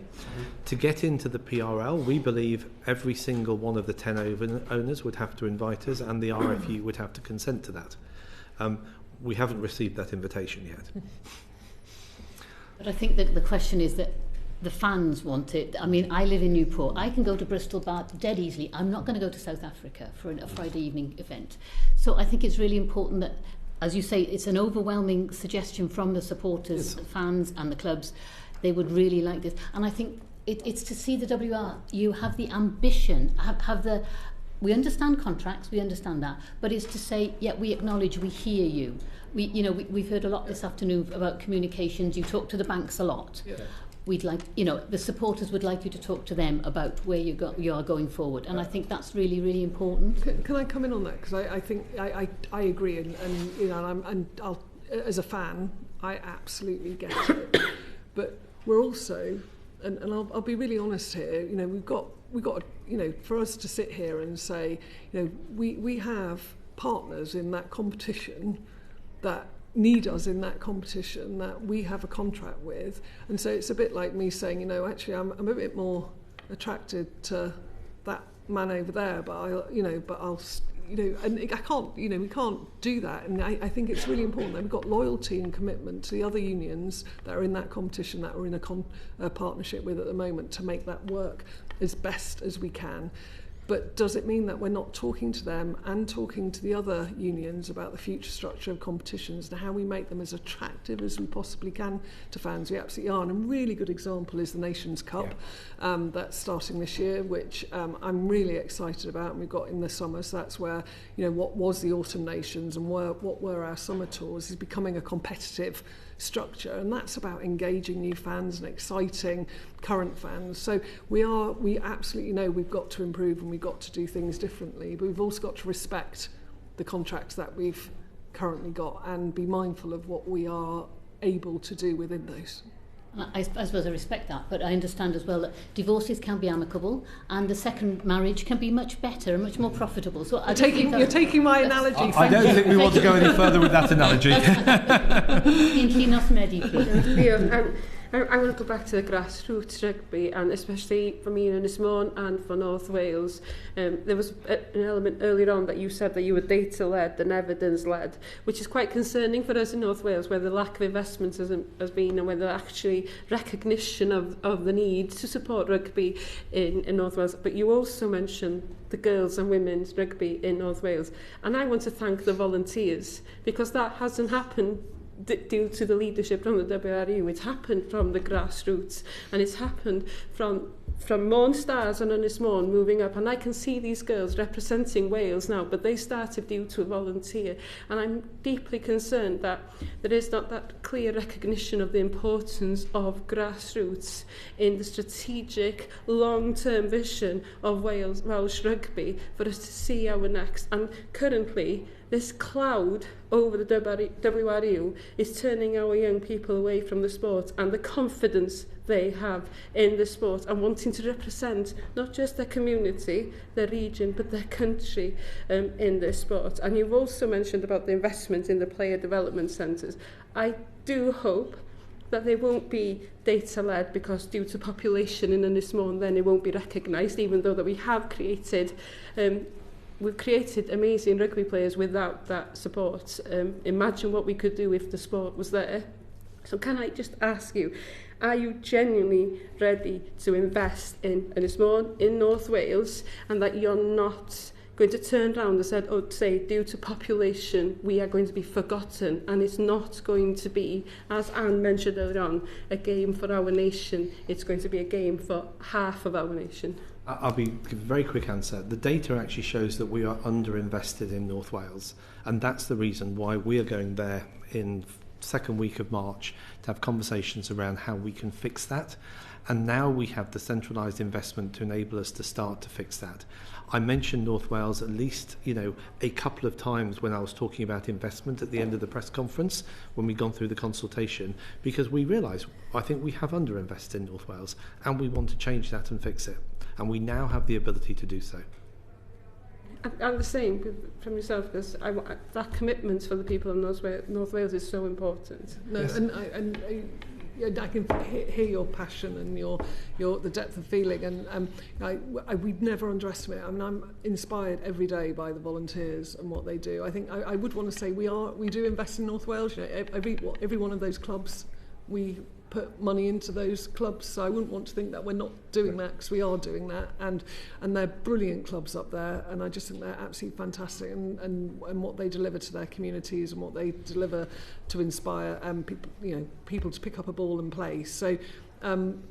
To get into the PRL, we believe every single one of the 10 owners would have to invite us, and the RFU would have to consent to that. We haven't received that invitation yet. But I think that the question is that the fans want it. I mean, I live in Newport. I can go to Bristol dead easily. I'm not going to go to South Africa for a Friday evening event. So I think it's really important that, as you say, it's an overwhelming suggestion from the supporters, the fans and the clubs. They would really like this. And I think it's to see the WR. You have the ambition, we understand contracts, we understand that, but it's to say, yeah, we acknowledge, we hear you. We've heard a lot this afternoon about communications. You talk to the banks a lot. Yeah. We'd like, the supporters would like you to talk to them about where you are going forward, and I think that's really, really important. Can I come in on that? Because I think I agree, and I'll, as a fan, I absolutely get it. But we're also, and I'll be really honest here. We've got for us to sit here and say, we have partners in that competition that need us in that competition that we have a contract with, and so it's a bit like me saying, actually I'm a bit more attracted to that man over there, but I'll and I can't, we can't do that, and I think it's really important that we've got loyalty and commitment to the other unions that are in that competition, that we're in a partnership with at the moment, to make that work as best as we can. But does it mean that we're not talking to them and talking to the other unions about the future structure of competitions and how we make them as attractive as we possibly can to fans? We absolutely are. And a really good example is the Nations Cup that's starting this year, which I'm really excited about, and we've got in the summer. So that's where, what was the Autumn Nations and what were our summer tours is becoming a competitive structure, and that's about engaging new fans and exciting current fans. So we absolutely know we've got to improve and we've got to do things differently, but we've also got to respect the contracts that we've currently got and be mindful of what we are able to do within those. I suppose I respect that, but I understand as well that divorces can be amicable and the second marriage can be much better and much more profitable. So you're taking my analogy. I don't think we want to go any further with that analogy. I want to go back to the grassroots rugby, and especially for me in Ynys Môn and for North Wales. There was an element earlier on that you said that you were data-led and evidence-led, which is quite concerning for us in North Wales, where the lack of investment has been, and where the actually recognition of the need to support rugby in North Wales. But you also mentioned the girls and women's rugby in North Wales. And I want to thank the volunteers, because that hasn't happened due to the leadership from the WRU. It's happened from the grassroots, and it's happened from Môn Stars and Ynys Môn moving up. And I can see these girls representing Wales now, but they started due to a volunteer. And I'm deeply concerned that there is not that clear recognition of the importance of grassroots in the strategic long-term vision of Welsh rugby for us to see our next. And currently, this cloud over the WRU is turning our young people away from the sport and the confidence they have in the sport, and wanting to represent not just their community, their region, but their country in this sport. And you've also mentioned about the investment in the player development centres. I do hope that they won't be data-led, because due to population in Ynys Môn, then it won't be recognised, even though that we have created we've created amazing rugby players without that support. Imagine what we could do if the sport was there. So can I just ask you, are you genuinely ready to invest in Ynys Môn, in North Wales, and that you're not going to turn around and say, due to population, we are going to be forgotten, and it's not going to be, as Anne mentioned earlier on, a game for our nation. It's going to be a game for half of our nation. I'll give a very quick answer. The data actually shows that we are underinvested in North Wales, and that's the reason why we are going there in second week of March to have conversations around how we can fix that. And now we have the centralised investment to enable us to start to fix that. I mentioned North Wales at least, a couple of times when I was talking about investment at the end of the press conference, when we'd gone through the consultation, because we realise, I think we have underinvested in North Wales, and we want to change that and fix it. And we now have the ability to do so. I'm the same from yourself, because that commitment for the people of North Wales is so important. No, yes. And I can hear your passion and the depth of feeling, and we'd never underestimate it. I mean, I'm inspired every day by the volunteers and what they do. I think I would want to say we do invest in North Wales. Every one of those clubs, we put money into those clubs, so I wouldn't want to think that we're not doing that, because we are doing that, and they're brilliant clubs up there, and I just think they're absolutely fantastic, and what they deliver to their communities and what they deliver to inspire people to pick up a ball and play. So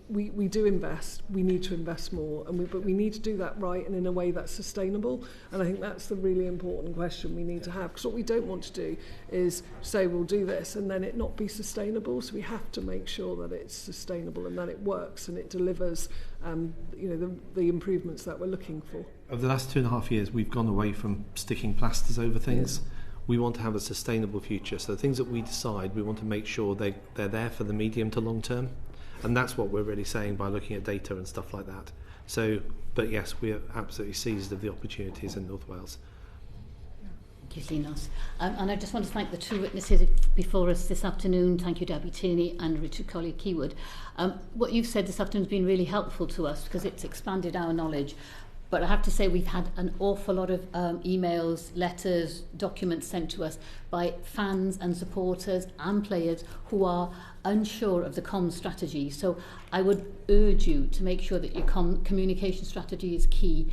we do invest. We need to invest more, but we need to do that right and in a way that's sustainable. And I think that's the really important question we need to have, because what we don't want to do is say we'll do this and then it not be sustainable. So we have to make sure that it's sustainable and that it works and it delivers the improvements that we're looking for. Over the last 2.5 years, we've gone away from sticking plasters over things. Yeah. We want to have a sustainable future. So the things that we decide, we want to make sure they're there for the medium to long term. And that's what we're really saying by looking at data and stuff like that. So, but yes, we are absolutely seized of the opportunities in North Wales. Thank you, Linos. And I just want to thank the two witnesses before us this afternoon. Thank you, Debbie Tierney and Richard Collier-Keywood. What you've said this afternoon has been really helpful to us, because it's expanded our knowledge. But I have to say we've had an awful lot of emails, letters, documents sent to us by fans and supporters and players who are unsure of the comms strategy. So I would urge you to make sure that your communication strategy is key.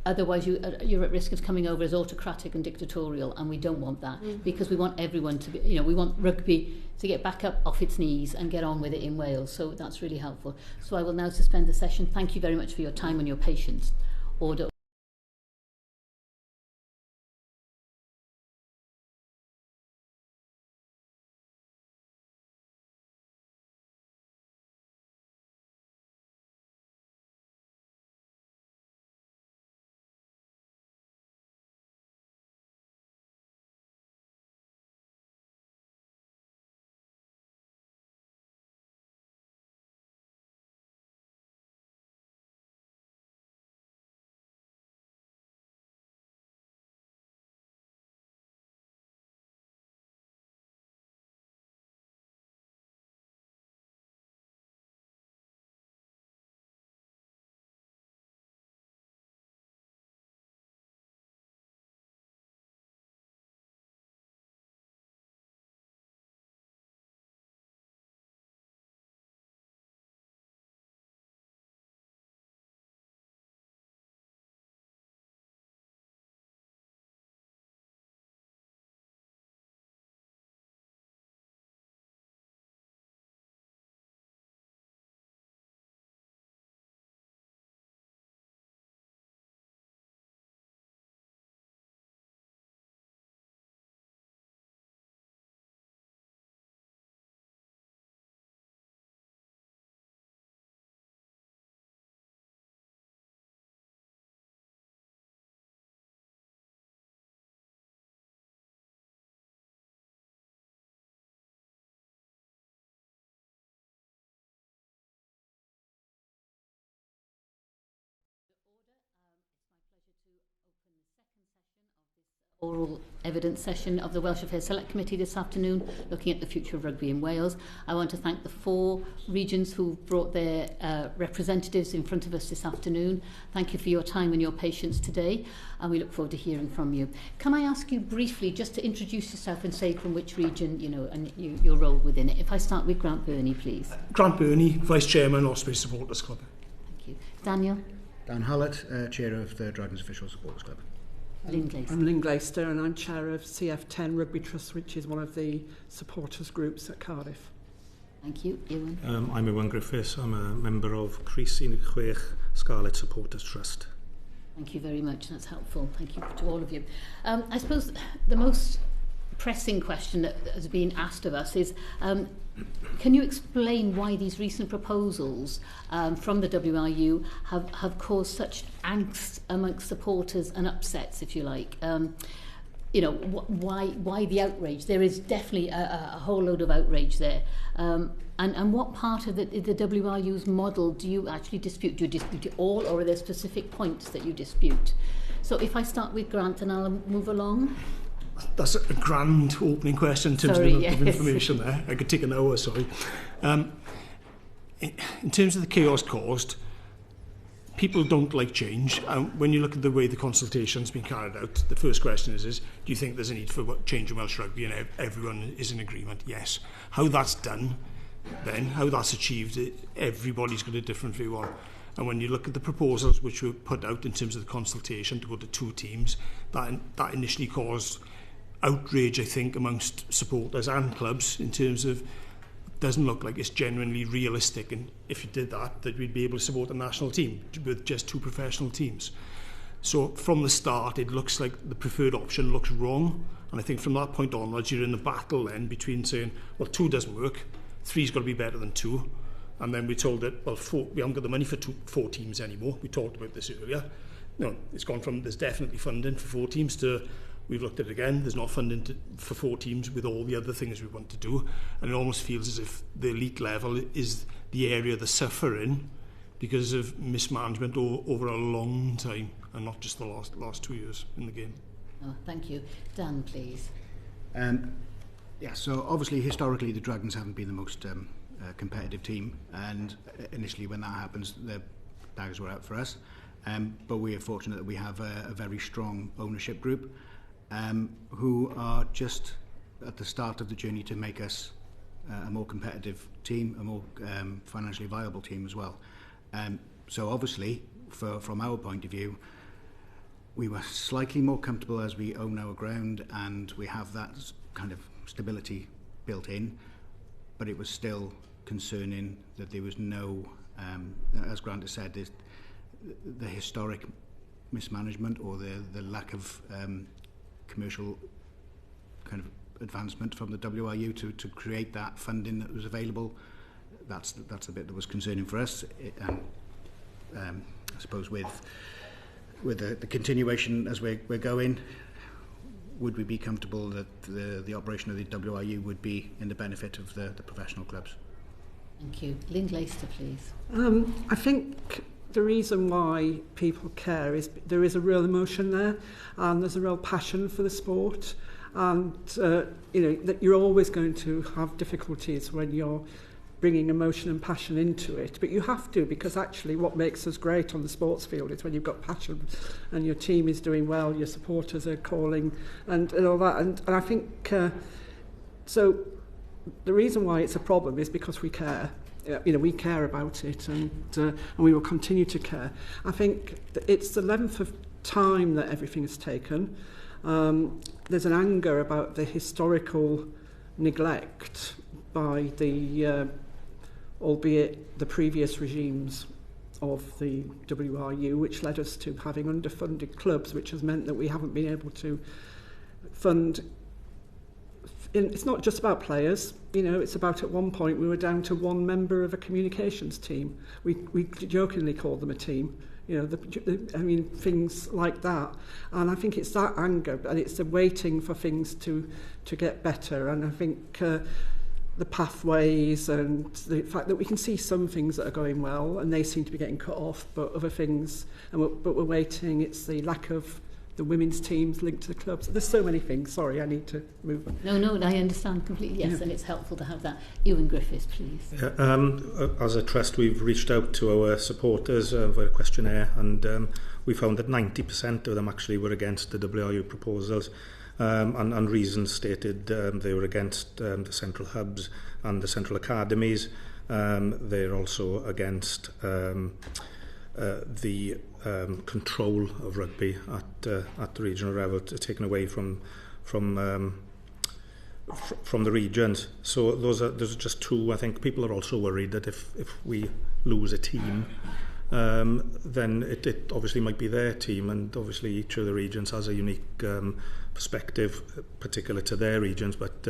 Otherwise you're at risk of coming over as autocratic and dictatorial, and we don't want that, because we want everyone to be, we want rugby to get back up off its knees and get on with it in Wales. So that's really helpful. So I will now suspend the session. Thank you very much for your time and your patience. Order. oral evidence session of the Welsh Affairs Select Committee this afternoon, looking at the future of rugby in Wales. I want to thank the 4 regions who brought their representatives in front of us this afternoon. Thank you for your time and your patience today, and we look forward to hearing from you. Can I ask you briefly just to introduce yourself and say from which region, and your role within it? If I start with Grant Berni, please. Grant Berni, Vice Chairman, Ospreys Supporters Club. Thank you. Daniel? Dan Hallett, Chair of the Dragons Official Supporters Club. Lynn Glaister. I'm Lynn Glaister, and I'm Chair of CF10 Rugby Trust, which is one of the supporters groups at Cardiff. Thank you. Iwan? I'm Iwan Griffiths. I'm a member of Cris 16 Scarlets Supporters Trust. Thank you very much. That's helpful. Thank you to all of you. I suppose the most pressing question that has been asked of us is, can you explain why these recent proposals from the WRU have caused such angst amongst supporters and upsets, if you like? Why the outrage? There is definitely a whole load of outrage there. And what part of the WRU's model do you actually dispute? Do you dispute it all, or are there specific points that you dispute? So if I start with Grant and I'll move along. That's a grand opening question in terms of information there. I could take an hour, sorry. In terms of the chaos caused, people don't like change. When you look at the way the consultation's been carried out, the first question is do you think there's a need for change in Welsh rugby? And everyone is in agreement, yes. How that's done, then, how that's achieved, everybody's got a different view on. And when you look at the proposals which were put out in terms of the consultation to go to 2 teams, that initially caused outrage, I think, amongst supporters and clubs in terms of it doesn't look like it's genuinely realistic, and if you did that we'd be able to support a national team with just 2 professional teams. So from the start it looks like the preferred option looks wrong, and I think from that point onwards you're in the battle then between saying, well, 2 doesn't work, 3's got to be better than 2, and then we're told that, well, 4, we haven't got the money for 4 teams anymore. We talked about this earlier. No, it's gone from there's definitely funding for 4 teams to we've looked at it again, there's not funding for 4 teams with all the other things we want to do, and it almost feels as if the elite level is the area they're suffering because of mismanagement over a long time, and not just the last 2 years in the game. Oh, thank you. Dan, please. So obviously historically the Dragons haven't been the most competitive team, and initially when that happens the daggers were out for us, but we are fortunate that we have a very strong ownership group who are just at the start of the journey to make us a more competitive team, a more financially viable team as well. So obviously, from our point of view, we were slightly more comfortable as we own our ground and we have that kind of stability built in, but it was still concerning that there was no, as Grant has said, the historic mismanagement or the lack of commercial kind of advancement from the WRU to create that funding that was available. That's the bit that was concerning for us. I suppose with the continuation as we're going, would we be comfortable that the operation of the WRU would be in the benefit of the professional clubs? Thank you. Lynn Glaister, please. I think the reason why people care is there is a real emotion there, and there's a real passion for the sport, and that you're always going to have difficulties when you're bringing emotion and passion into it, but you have to, because actually what makes us great on the sports field is when you've got passion and your team is doing well, your supporters are calling and all that, and I think so the reason why it's a problem is because we care. We care about it, and we will continue to care. I think that it's the length of time that everything has taken. There's an anger about the historical neglect by the, albeit the previous regimes of the WRU, which led us to having underfunded clubs, which has meant that we haven't been able to fund. It's not just about players, it's about at one point we were down to 1 member of a communications team. We jokingly called them a team, things like that. And I think it's that anger, and it's the waiting for things to get better. And I think the pathways and the fact that we can see some things that are going well and they seem to be getting cut off, but other things, but we're waiting. It's the lack of the women's teams linked to the clubs. There's so many things. Sorry, I need to move on. No, I understand completely, yes, and it's helpful to have that. Iwan Griffiths, please. As a trust, we've reached out to our supporters via a questionnaire, and we found that 90% of them actually were against the WRU proposals, and reasons stated they were against the central hubs and the central academies. They're also against the control of rugby at the regional level, taken away from the regions. So those are just two. I think people are also worried that if we lose a team, then it obviously might be their team, and obviously each of the regions has a unique perspective particular to their regions, but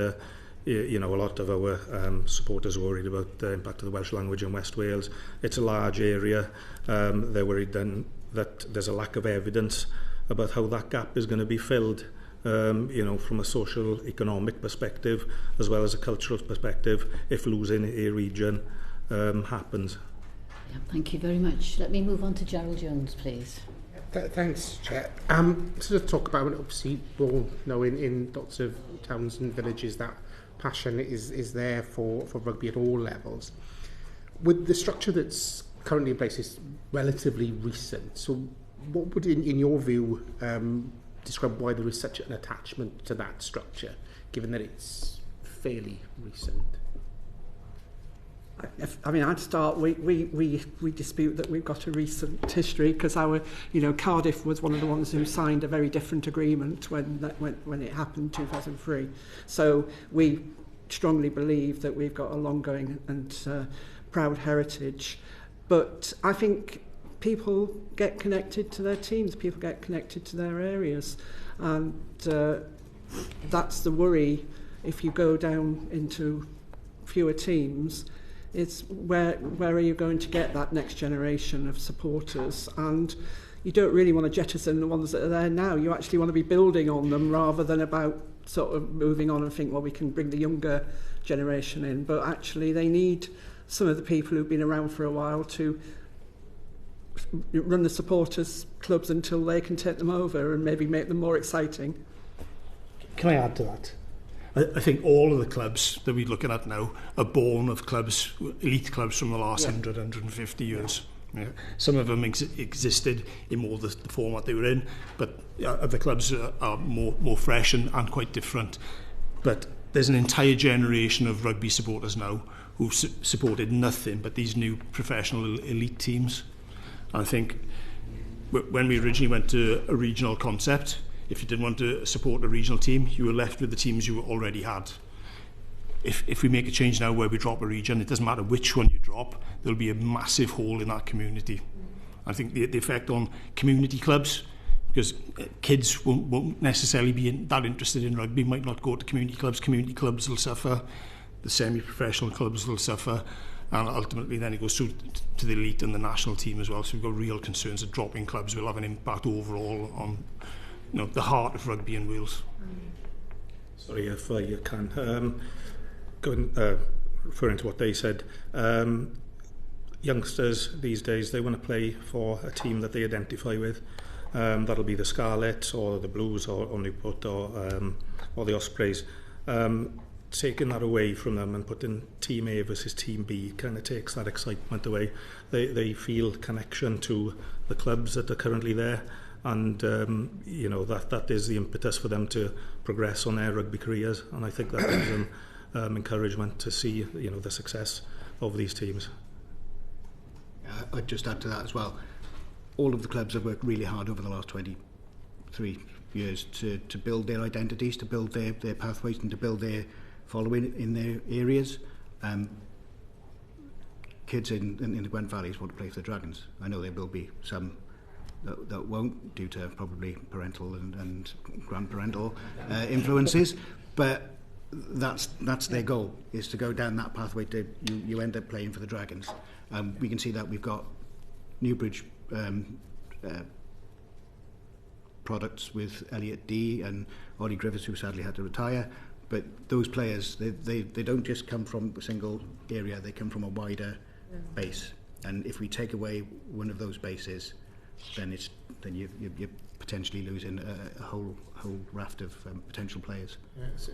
you know, a lot of our supporters are worried about the impact of the Welsh language in West Wales. It's a large area. They're worried then that there's a lack of evidence about how that gap is going to be filled, you know, from a social economic perspective as well as a cultural perspective, if losing a region happens. Yeah, thank you very much. Let me move on to Gerald Jones, please. Thanks, Chair. Sort of talk about, obviously, we all know in lots of towns and villages that passion is there for rugby at all levels. With the structure that's currently in place is relatively recent, so what would, in your view, describe why there is such an attachment to that structure, given that it's fairly recent? I mean, I'd start. We dispute that we've got a recent history, because our, you know, Cardiff was one of the ones who signed a very different agreement when it happened in 2003. So we strongly believe that we've got a long-going and proud heritage. But I think people get connected to their teams. People get connected to their areas, and that's the worry. If you go down into fewer teams, it's where are you going to get that next generation of supporters? And you don't really want to jettison the ones that are there now. You actually want to be building on them rather than about sort of moving on and think, well, we can bring the younger generation in. But actually they need some of the people who've been around for a while to run the supporters clubs until they can take them over and maybe make them more exciting. Can I add to that? I think all of the clubs that we're looking at now are born of clubs, elite clubs from the last 100, 150 years. Yeah. Some of them existed in more the format they were in, but other clubs are more fresh and quite different. But there's an entire generation of rugby supporters now who've supported nothing but these new professional elite teams. And I think when we originally went to a regional concept, if you didn't want to support a regional team, you were left with the teams you already had. If we make a change now where we drop a region, it doesn't matter which one you drop, there'll be a massive hole in that community. I think the effect on community clubs, because kids won't necessarily be that interested in rugby, might not go to community clubs will suffer, the semi-professional clubs will suffer, and ultimately then it goes through to the elite and the national team as well. So we've got real concerns that dropping clubs will have an impact overall on, you know, the heart of rugby in Wales. Sorry if I can. Referring to what they said, youngsters these days, they want to play for a team that they identify with. That'll be the Scarlets or the Blues or Newport or the Ospreys. Taking that away from them and putting Team A versus Team B kind of takes that excitement away. They feel connection to the clubs that are currently there. And you know, that is the impetus for them to progress on their rugby careers, and I think that gives them encouragement to see, you know, the success of these teams. I'd just add to that as well. All of the clubs have worked really hard over the last 23 years to build their identities, to build their pathways, and to build their following in their areas. Kids in the Gwent Valleys want to play for the Dragons. I know there will be some that won't, due to probably parental and grandparental influences, but that's their goal, is to go down that pathway to you end up playing for the Dragons. We can see that we've got Newbridge products with Elliot D and Ollie Griffiths, who sadly had to retire, but those players, they don't just come from a single area, they come from a wider base, and if we take away one of those bases, then you're potentially losing a whole raft of potential players. Yeah, so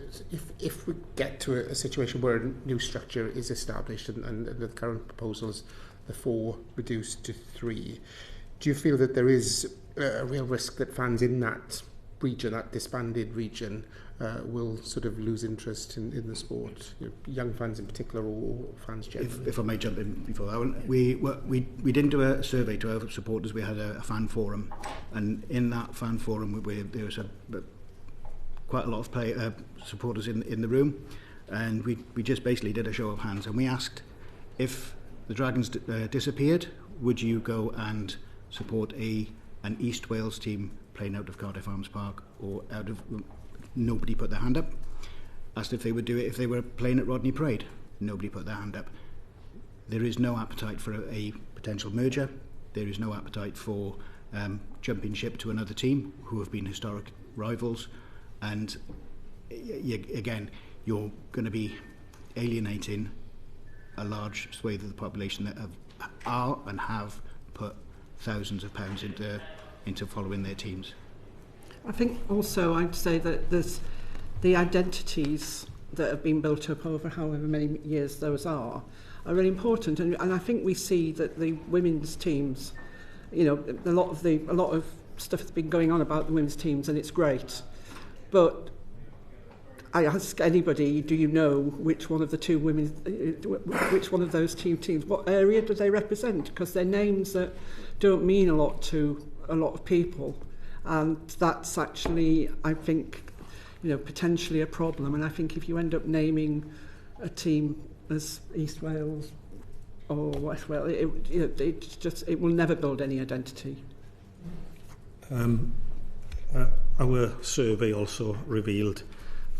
if we get to a situation where a new structure is established and the current proposals, the 4 reduced to 3, do you feel that there is a real risk that fans in that region, that disbanded region, will sort of lose interest in the sport? Young fans in particular, or fans generally? If I may jump in before that one, we didn't do a survey to our supporters. We had a fan forum, and in that fan forum there was quite a lot of supporters in the room, and we just basically did a show of hands, and we asked, if the Dragons disappeared, would you go and support an East Wales team playing out of Cardiff Arms Park, or out of... Nobody put their hand up. Asked if they would do it if they were playing at Rodney Parade. Nobody put their hand up. There is no appetite for a potential merger. There is no appetite for jumping ship to another team who have been historic rivals. And again, you're going to be alienating a large swathe of the population that are and have put thousands of pounds into following their teams. I think also I'd say that there's the identities that have been built up over however many years those are really important, and I think we see that the women's teams, a lot of stuff has been going on about the women's teams, and it's great, but I ask anybody, do you know which one of the two women, which one of those two teams, what area do they represent? Because they're names that don't mean a lot to a lot of people. And that's actually, I think, potentially a problem. And I think if you end up naming a team as East Wales or West Wales, it will never build any identity. Our survey also revealed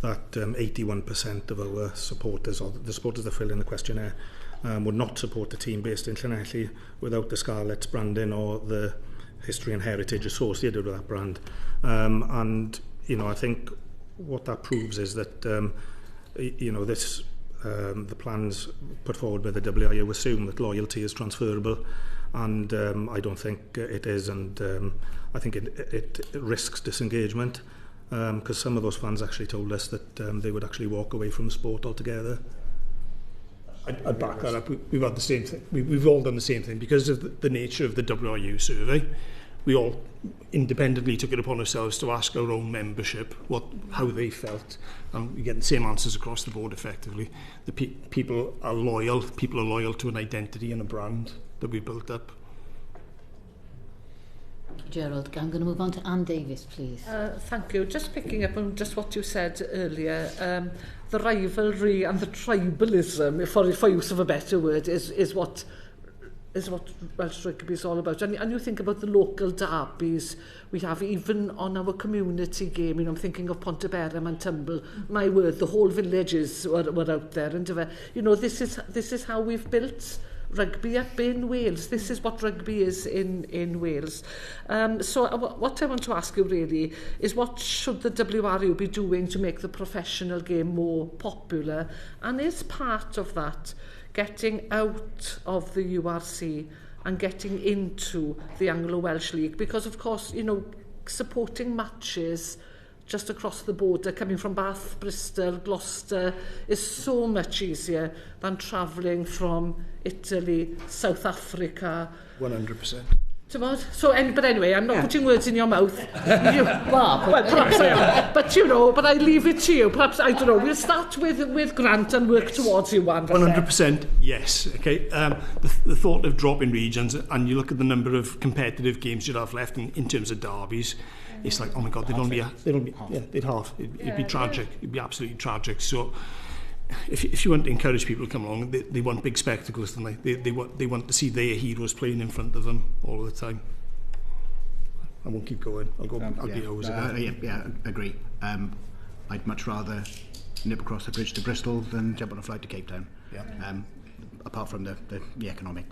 that 81% of our supporters, or the supporters that fill in the questionnaire, would not support the team based in Llanelli without the Scarlets branding or the history and heritage associated with that brand. And I think what that proves is that this the plans put forward by the WIU assume that loyalty is transferable, and I don't think it is, and I think it risks disengagement, because some of those fans actually told us that they would actually walk away from the sport altogether. I'd back that up. We've had the same thing. We've all done the same thing because of the nature of the WIU survey. We all independently took it upon ourselves to ask our own membership how they felt, and we get the same answers across the board. Effectively, the people are loyal. People are loyal to an identity and a brand that we built up. Gerald, I'm going to move on to Anne Davis, please. Thank you. Just picking up on just what you said earlier, the rivalry and the tribalism, for use of a better word, is what Welsh Rugby is all about. And you think about the local derbies we have, even on our community game. I'm thinking of Ponteberem and Tumble. My word, the whole villages were out there. And this is how we've built rugby up in Wales. This is what rugby is in Wales. So what I want to ask you really is, what should the WRU be doing to make the professional game more popular? And is part of that getting out of the URC and getting into the Anglo-Welsh League? Because of course, supporting matches just across the border, coming from Bath, Bristol, Gloucester, is so much easier than travelling from Italy, South Africa. 100%. So, but anyway, I'm not putting words in your mouth. Well, perhaps I am. But I leave it to you. Perhaps, I don't know, we'll start with Grant and work towards you, Iwan. 100%, yes. Okay. The thought of dropping regions, and you look at the number of competitive games you'd have left in terms of derbies, it's like, oh my God, they'd half. It'd be tragic. It'd be absolutely tragic. So, if you want to encourage people to come along, they want big spectacles, don't they? They want to see their heroes playing in front of them all the time. I won't keep going. I'll be hours again. Yeah, agree. I'd much rather nip across the bridge to Bristol than jump on a flight to Cape Town. Yeah. Apart from the economic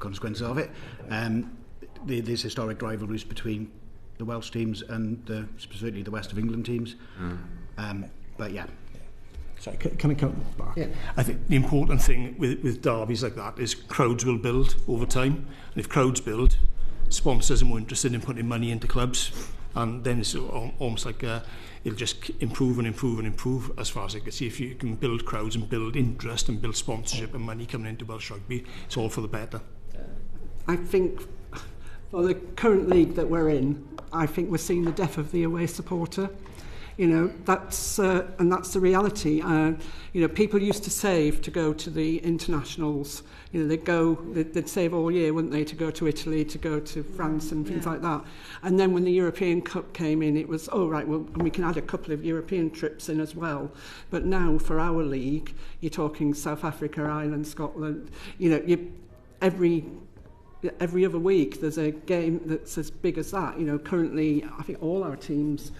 consequences of it, there's historic rivalries between the Welsh teams and specifically the West of England teams. But yeah. Sorry, can I come back? Yeah. I think the important thing with derbies like that is crowds will build over time. And if crowds build, sponsors are more interested in putting money into clubs. and then it's almost like it'll just improve and improve and improve as far as I can see. If you can build crowds and build interest and build sponsorship and money coming into Welsh Rugby, it's all for the better. I think for the current league that we're in, I think we're seeing the death of the away supporter. You know, that's the reality. You know, people used to save to go to the internationals. You know, they'd save all year, wouldn't they, to go to Italy, to go to France and things like that. And then when the European Cup came in, it was, oh, right, well, we can add a couple of European trips in as well. But now, for our league, you're talking South Africa, Ireland, Scotland. You know, every other week there's a game that's as big as that. You know, currently, I think all our teams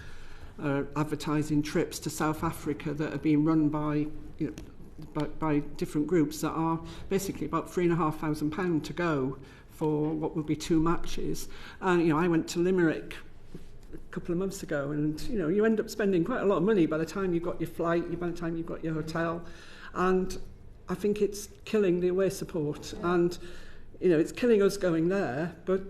are advertising trips to South Africa that are being run by, you know, by different groups that are basically about £3,500 to go for what will be 2 matches. And you know, I went to Limerick a couple of months ago, and you know, you end up spending quite a lot of money by the time you've got your flight, by the time you've got your hotel, and I think it's killing the away support. And you know, it's killing us going there, but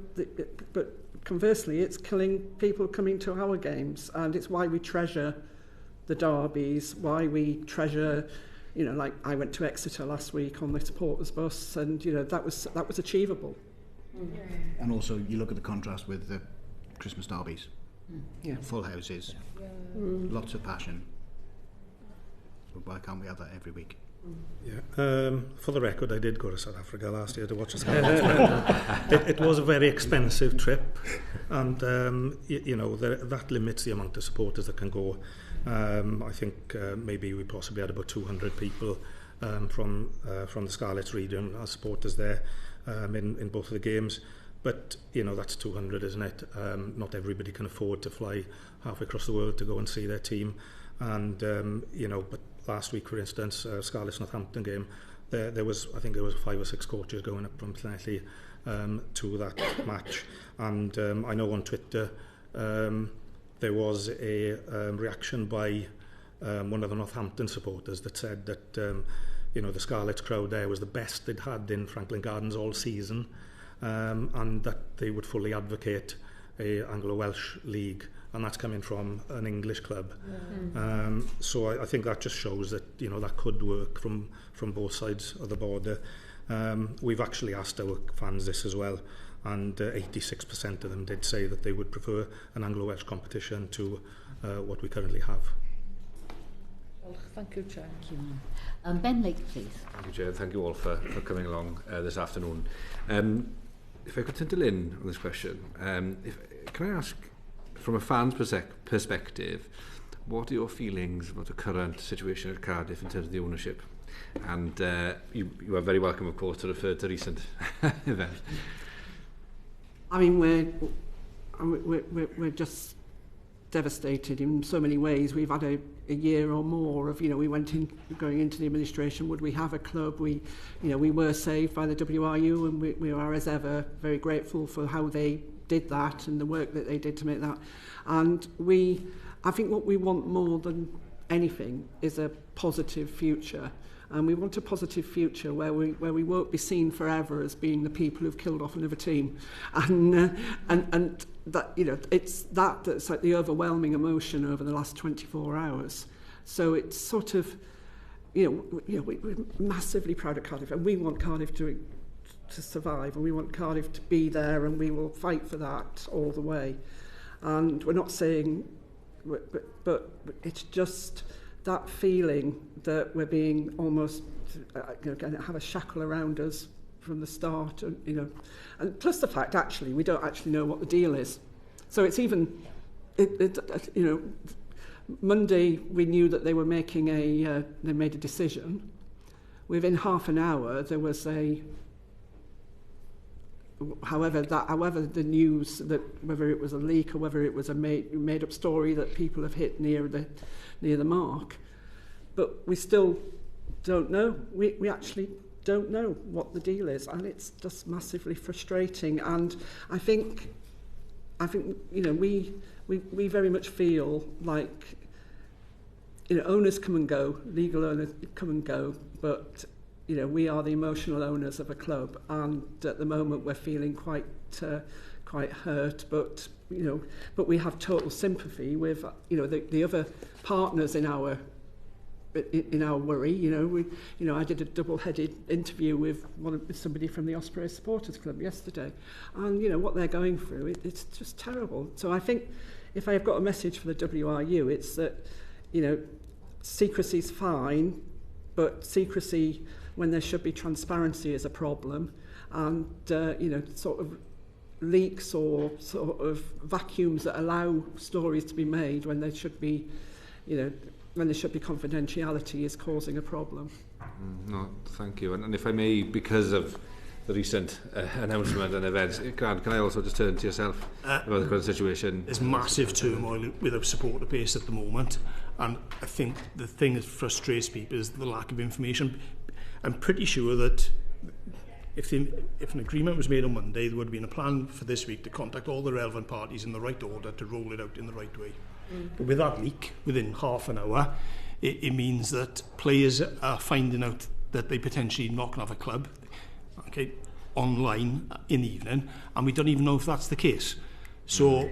conversely, it's killing people coming to our games, and it's why we treasure the derbies, why we treasure, you know, like I went to Exeter last week on the supporters bus, and you know, that was achievable. And also, you look at the contrast with the Christmas derbies, full houses, lots of passion. So why can't we have that every week? Yeah. For the record, I did go to South Africa last year to watch the Scarlets. It was a very expensive trip, and you know, that limits the amount of supporters that can go. I think maybe we possibly had about 200 people from the Scarlets region as supporters there in both of the games. But you know, that's 200, isn't it? Not everybody can afford to fly halfway across the world to go and see their team, and you know, but last week, for instance, Scarlets Northampton game, there was, I think there was 5 or 6 coaches going up from Tierney to that match. And I know on Twitter there was a reaction by one of the Northampton supporters that said that you know, the Scarlets crowd there was the best they'd had in Franklin Gardens all season, and that they would fully advocate a Anglo-Welsh league, and that's coming from an English club. So I think that just shows that, you know, that could work from both sides of the border. We've actually asked our fans this as well, and 86% of them did say that they would prefer an Anglo-Welsh competition to what we currently have. Well, thank you, Chair. Thank you. Ben Lake, please. Thank you, Chair. Thank you all for coming along this afternoon. If I could turn to Lynn on this question, can I ask, from a fan's perspective, what are your feelings about the current situation at Cardiff in terms of the ownership? And you are very welcome, of course, to refer to recent events. I mean, we're just devastated in so many ways. We've had a year or more of, you know, we going into the administration, would we have a club? We were saved by the WRU, and we are, as ever, very grateful for how they did that and the work that they did to make that. And I think what we want more than anything is a positive future. And we want a positive future where we won't be seen forever as being the people who've killed off another team, and that, you know, that's like the overwhelming emotion over the last 24 hours. So it's sort of, we're massively proud of Cardiff, and we want Cardiff to survive, and we want Cardiff to be there, and we will fight for that all the way. And we're not saying, but it's just that feeling that we're being almost, going to have a shackle around us from the start, and plus the fact, actually, we don't actually know what the deal is. So it's even, Monday we knew that they were making they made a decision. Within half an hour there was however the news, that whether it was a leak or whether it was a made up story that people have hit near the mark, but we still don't know. We actually don't know what the deal is, and it's just massively frustrating. And I think we very much feel like, owners come and go, legal owners come and go, but we are the emotional owners of a club, and at the moment we're feeling quite hurt. But but we have total sympathy with, the other partners in our worry. I did a double-headed interview with somebody from the Ospreys supporters club yesterday, and what they're going through, it's just terrible. So I think if I've got a message for the WRU, it's that secrecy's fine, but secrecy when there should be transparency is a problem, and sort of leaks or sort of vacuums that allow stories to be made when there should be, when there should be confidentiality is causing a problem. No, thank you. And if I may, because of the recent announcement and events, can I also just turn to yourself about the current situation? There's massive turmoil with our supporter base at the moment, and I think the thing that frustrates people is the lack of information. I'm pretty sure that if an agreement was made on Monday, there would have been a plan for this week to contact all the relevant parties in the right order to roll it out in the right way. But with that leak, within half an hour, it means that players are finding out that they potentially not going to have a club, online in the evening, and we don't even know if that's the case. So,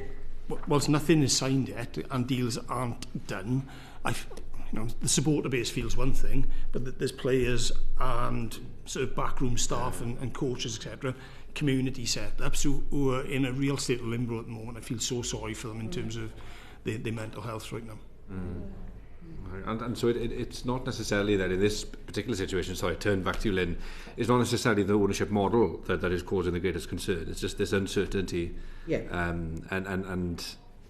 whilst nothing is signed yet and deals aren't done, the supporter base feels one thing, but there's players and sort of backroom staff and coaches, etc., community setups who are in a real state of limbo at the moment. I feel so sorry for them in terms of their mental health right now. And so it's not necessarily that in this particular situation, sorry, I turn back to you, Lynn, it's not necessarily the ownership model that is causing the greatest concern. It's just this uncertainty. Yeah. And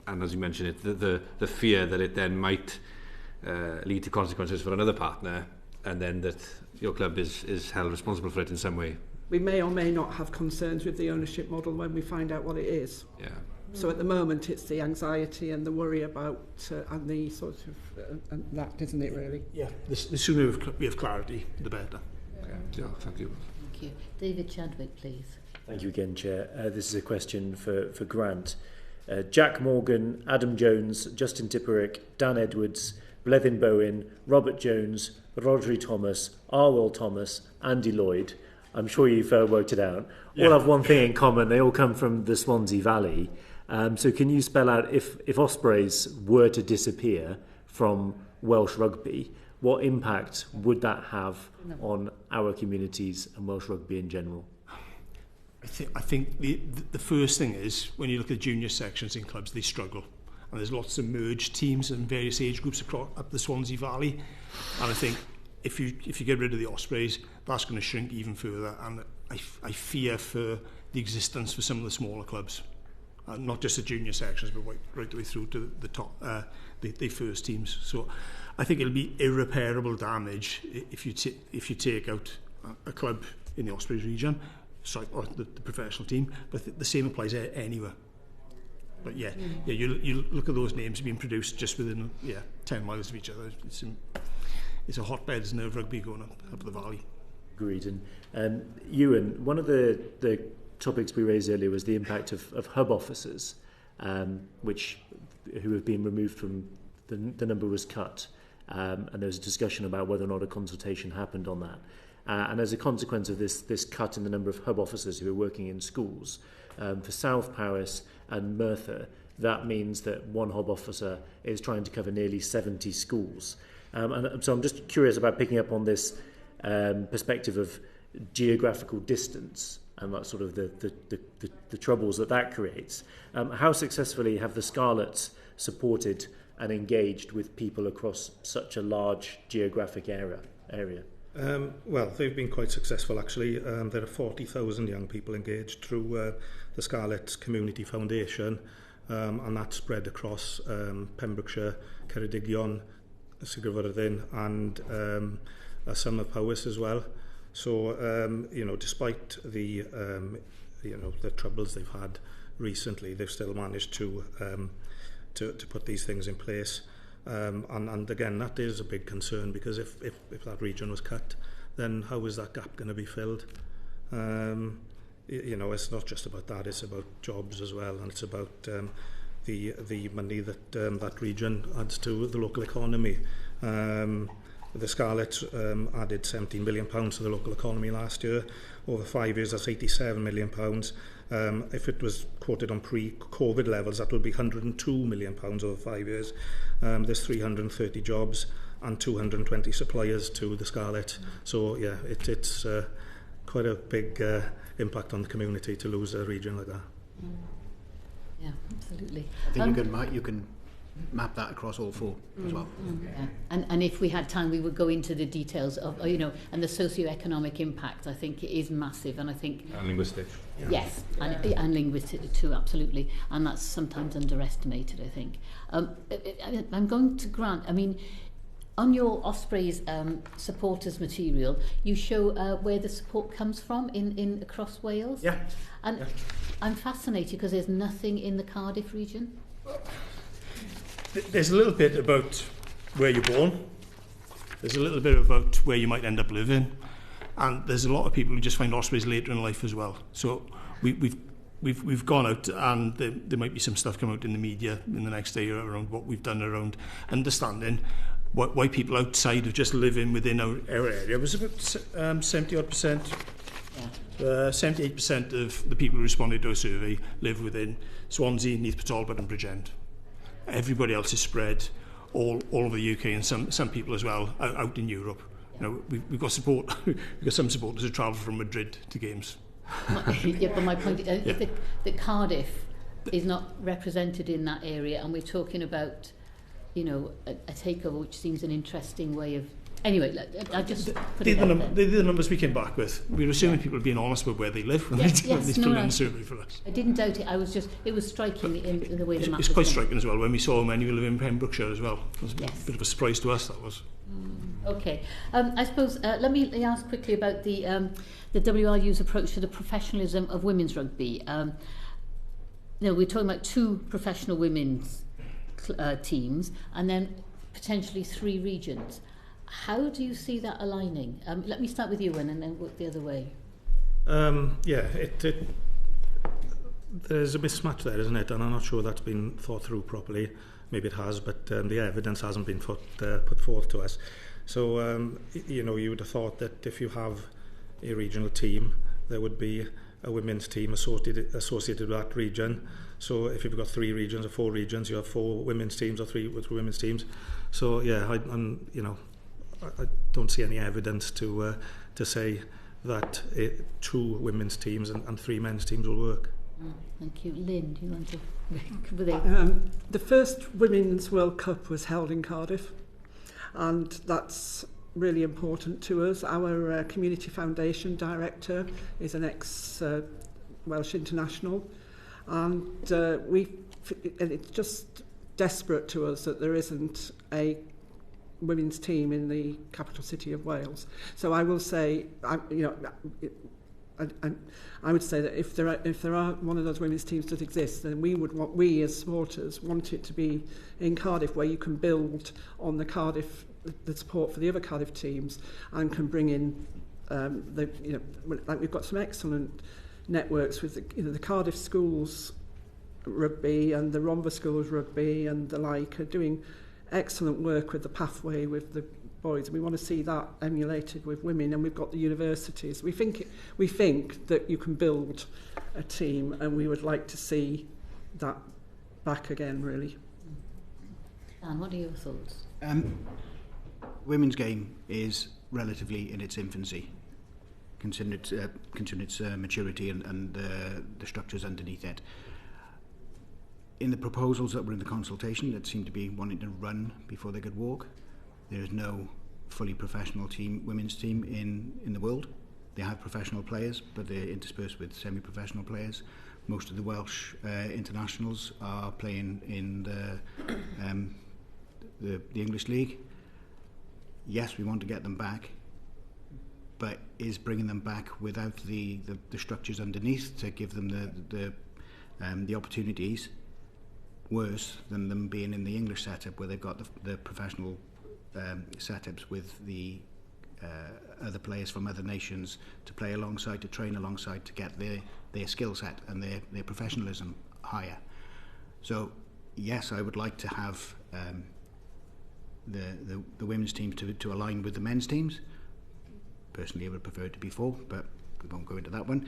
as you mentioned, the fear that it then might lead to consequences for another partner, and then that your club is held responsible for it in some way. We may or may not have concerns with the ownership model when we find out what it is. Yeah. So at the moment, it's the anxiety and the worry about and the sort of and that, isn't it, really? Yeah. The sooner we have clarity, the better. Okay. Yeah, thank you. Thank you. David Chadwick, please. Thank you again, Chair. This is a question for Grant. Jack Morgan, Adam Jones, Justin Tipperick, Dan Edwards, Blevin Bowen, Robert Jones, Rodri Thomas, Arwell Thomas, Andy Lloyd. I'm sure you've worked it out. All have one thing in common. They all come from the Swansea Valley. So can you spell out, if Ospreys were to disappear from Welsh rugby, what impact would that have on our communities and Welsh rugby in general? I think the first thing is, when you look at junior sections in clubs, they struggle. And there's lots of merged teams and various age groups across up the Swansea Valley. And I think if you get rid of the Ospreys, that's going to shrink even further. And I fear for the existence for some of the smaller clubs. Not just the junior sections, but right the way through to the top, the first teams. So I think it'll be irreparable damage if you take out a club in the Ospreys region, or the professional team. But the same applies anywhere. But you look at those names being produced just within 10 miles of each other. It's a hotbed, isn't it, of rugby going up the valley. Agreed. And Iwan, one of the topics we raised earlier was the impact of hub officers, who have been removed from the number was cut, and there was a discussion about whether or not a consultation happened on that. And as a consequence of this cut in the number of hub officers who are working in schools, for South Paris and Merthyr, that means that one hub officer is trying to cover nearly 70 schools. And so I'm just curious about picking up on this perspective of geographical distance and that sort of the troubles that creates. How successfully have the Scarlets supported and engaged with people across such a large geographic area? Well, they've been quite successful, actually. There are 40,000 young people engaged through the Scarlets Community Foundation, and that's spread across Pembrokeshire, Ceredigion, Sigrifyrddin, and some of Powys as well. So, despite the troubles they've had recently, they've still managed to put these things in place. And again, that is a big concern, because if that region was cut, then how is that gap going to be filled? It's not just about that; it's about jobs as well, and it's about the money that that region adds to the local economy. The Scarlets added £17 million to the local economy last year. Over 5 years, that's £87 million. If it was quoted on pre-COVID levels, that would be £102 million over 5 years. There's 330 jobs and 220 suppliers to the Scarlet. So, yeah, it's quite a big impact on the community to lose a region like that. Yeah, absolutely. I think you can map that across all four as well. Yeah. And if we had time, we would go into the details of, and the socio-economic impact. I think it is massive, and I think... And linguistic. Yes, and linguistic too, absolutely. And that's sometimes underestimated, I think. I'm going to grant, on your Ospreys supporters material, you show where the support comes from in across Wales. Yeah. And yeah. I'm fascinated because there's nothing in the Cardiff region. There's a little bit about where you're born. There's a little bit about where you might end up living. And there's a lot of people who just find Ospreys later in life as well. So we've gone out, and there might be some stuff come out in the media in the next day around what we've done around understanding why people outside of just living within our area. It was about 70-odd%. Yeah. 78% of the people who responded to our survey live within Swansea, Neath Talbot and Bridgend. Everybody else is spread all over the UK, and some people as well out in Europe. We've got support. We've got some supporters who travel from Madrid to games. Yeah, but my point is that Cardiff is not represented in that area, and we're talking about, a takeover, which seems an interesting way of... Anyway, I just put it out there. The numbers we came back with. We were assuming people are being honest about where they live when they fill in the survey for us. I didn't doubt it. It was striking in the way the map was. It's quite striking as well when we saw how many live in Pembrokeshire as well. It was a bit of a surprise to us, that was. Okay. I suppose, let me ask quickly about the WRU's approach to the professionalism of women's rugby. We're talking about 2 professional women's teams and then potentially 3 regions. How do you see that aligning? Let me start with you, and then work the other way. There's a mismatch there, isn't it? And I'm not sure that's been thought through properly. Maybe it has, but the evidence hasn't been put forth to us. So, you would have thought that if you have a regional team, there would be a women's team associated with that region. So if you've got 3 regions or 4 regions, you have 4 women's teams or 3 women's teams. So, yeah, I don't see any evidence to say that 2 women's teams and 3 men's teams will work. Thank you. Lynn, do you want to cover that? The first Women's World Cup was held in Cardiff, and that's really important to us. Our Community Foundation director is an ex-Welsh international, and it's just desperate to us that there isn't a women's team in the capital city of Wales. So I will say, I would say that if there are one of those women's teams that exist, then we as supporters want it to be in Cardiff, where you can build on the support for the other Cardiff teams, and can bring in like we've got some excellent networks with the Cardiff schools rugby and the Rhondda schools rugby and the like are doing excellent work with the pathway with the boys, and we want to see that emulated with women. And we've got the universities. We think that you can build a team, and we would like to see that back again, really. Dan, what are your thoughts? Women's game is relatively in its infancy, considering its maturity and the structures underneath it. In the proposals that were in the consultation that seemed to be wanting to run before they could walk, there is no fully professional women's team in the world. They have professional players, but they're interspersed with semi-professional players. Most of the Welsh internationals are playing in the English League. Yes, we want to get them back, but is bringing them back without the structures underneath to give them the opportunities worse than them being in the English setup, where they've got the professional setups with the other players from other nations to play alongside, to train alongside, to get their skill set and their professionalism higher. So yes, I would like to have the women's teams to align with the men's teams. Personally, I would prefer it to be 4, but we won't go into that one.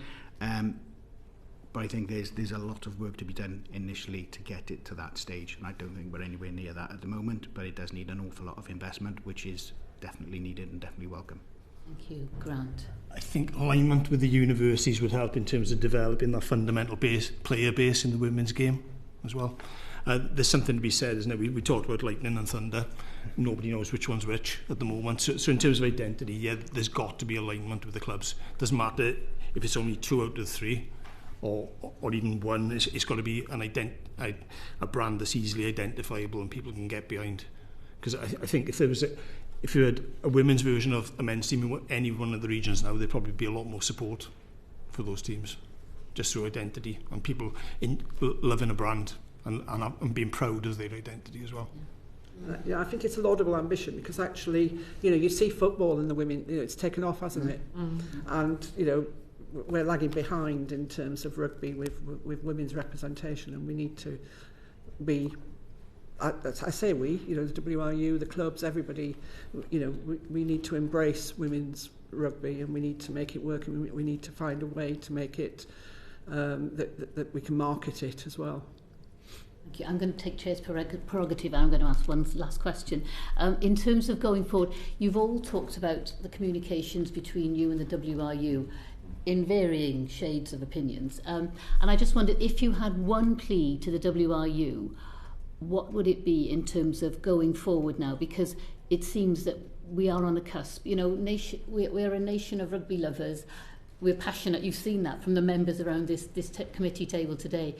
But I think there's a lot of work to be done initially to get it to that stage, and I don't think we're anywhere near that at the moment, but it does need an awful lot of investment, which is definitely needed and definitely welcome. Thank you. Grant. I think alignment with the universities would help in terms of developing that fundamental player base in the women's game as well. There's something to be said, isn't it? We talked about lightning and thunder. Nobody knows which one's which at the moment. So in terms of identity, yeah, there's got to be alignment with the clubs. Doesn't matter if it's only 2 out of 3 or even 1. It's got to be a brand that's easily identifiable and people can get behind. Because I think if you had a women's version of a men's team in any one of the regions now, there'd probably be a lot more support for those teams, just through identity and people loving a brand and being proud of their identity as well. Yeah, I think it's a laudable ambition because actually, you see football in the women, it's taken off, hasn't it? And, we're lagging behind in terms of rugby with women's representation, and we need to be, I say we, the WRU, the clubs, everybody, we need to embrace women's rugby and we need to make it work, and we need to find a way to make it, that we can market it as well. Thank you. I'm going to take Chair's prerogative. I'm going to ask one last question. In terms of going forward, you've all talked about the communications between you and the WRU in varying shades of opinions. And I just wondered, if you had one plea to the WRU, what would it be in terms of going forward now? Because it seems that we are on a cusp. We're a nation of rugby lovers. We're passionate. You've seen that from the members around this committee table today.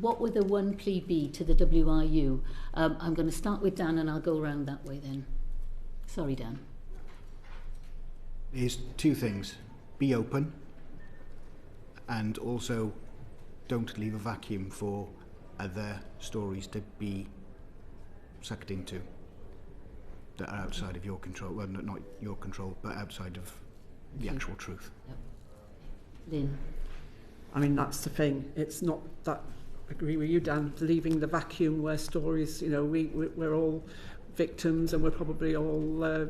What would the one plea be to the WRU? I'm going to start with Dan and I'll go around that way then. Sorry, Dan. There's 2 things. Be open, and also don't leave a vacuum for other stories to be sucked into that are outside of your control. Well, not your control, but outside of the actual truth. Yep. Lynn. I mean, that's the thing. It's not that, I agree with you, Dan, leaving the vacuum where stories, we're all victims and we're probably all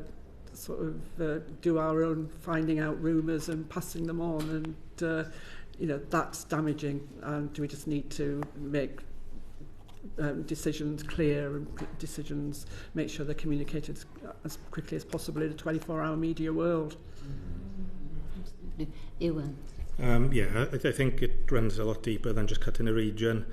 do our own finding out rumours and passing them on, and that's damaging. And we just need to make decisions clear and make sure they're communicated as quickly as possible in a 24-hour media world. Iwan. I think it runs a lot deeper than just cutting a region.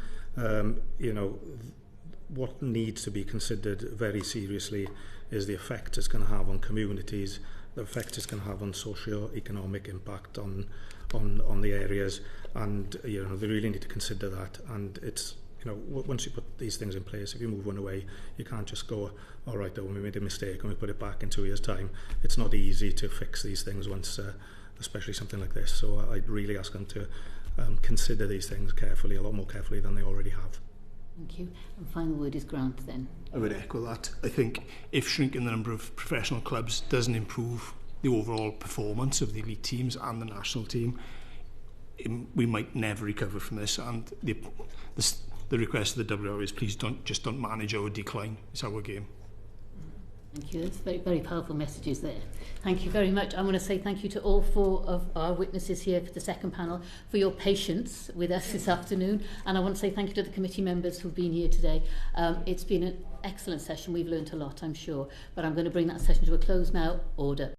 What needs to be considered very seriously is the effect it's going to have on communities, the effect it's going to have on socio-economic impact on the areas, and they really need to consider that. And it's once you put these things in place, if you move one away, you can't just go, all right, we made a mistake and we put it back in 2 years' time. It's not easy to fix these things once, especially something like this. So I'd really ask them to consider these things carefully, a lot more carefully than they already have. Thank you. And final word is Grant then. I would echo that. I think if shrinking the number of professional clubs doesn't improve the overall performance of the elite teams and the national team, we might never recover from this. And the request of the WRO is please don't manage our decline. It's our game. Thank you. That's very, very powerful messages there. Thank you very much. I want to say thank you to all 4 of our witnesses here for the second panel for your patience with us this afternoon. And I want to say thank you to the committee members who've been here today. It's been an excellent session. We've learned a lot, I'm sure. But I'm going to bring that session to a close now. Order.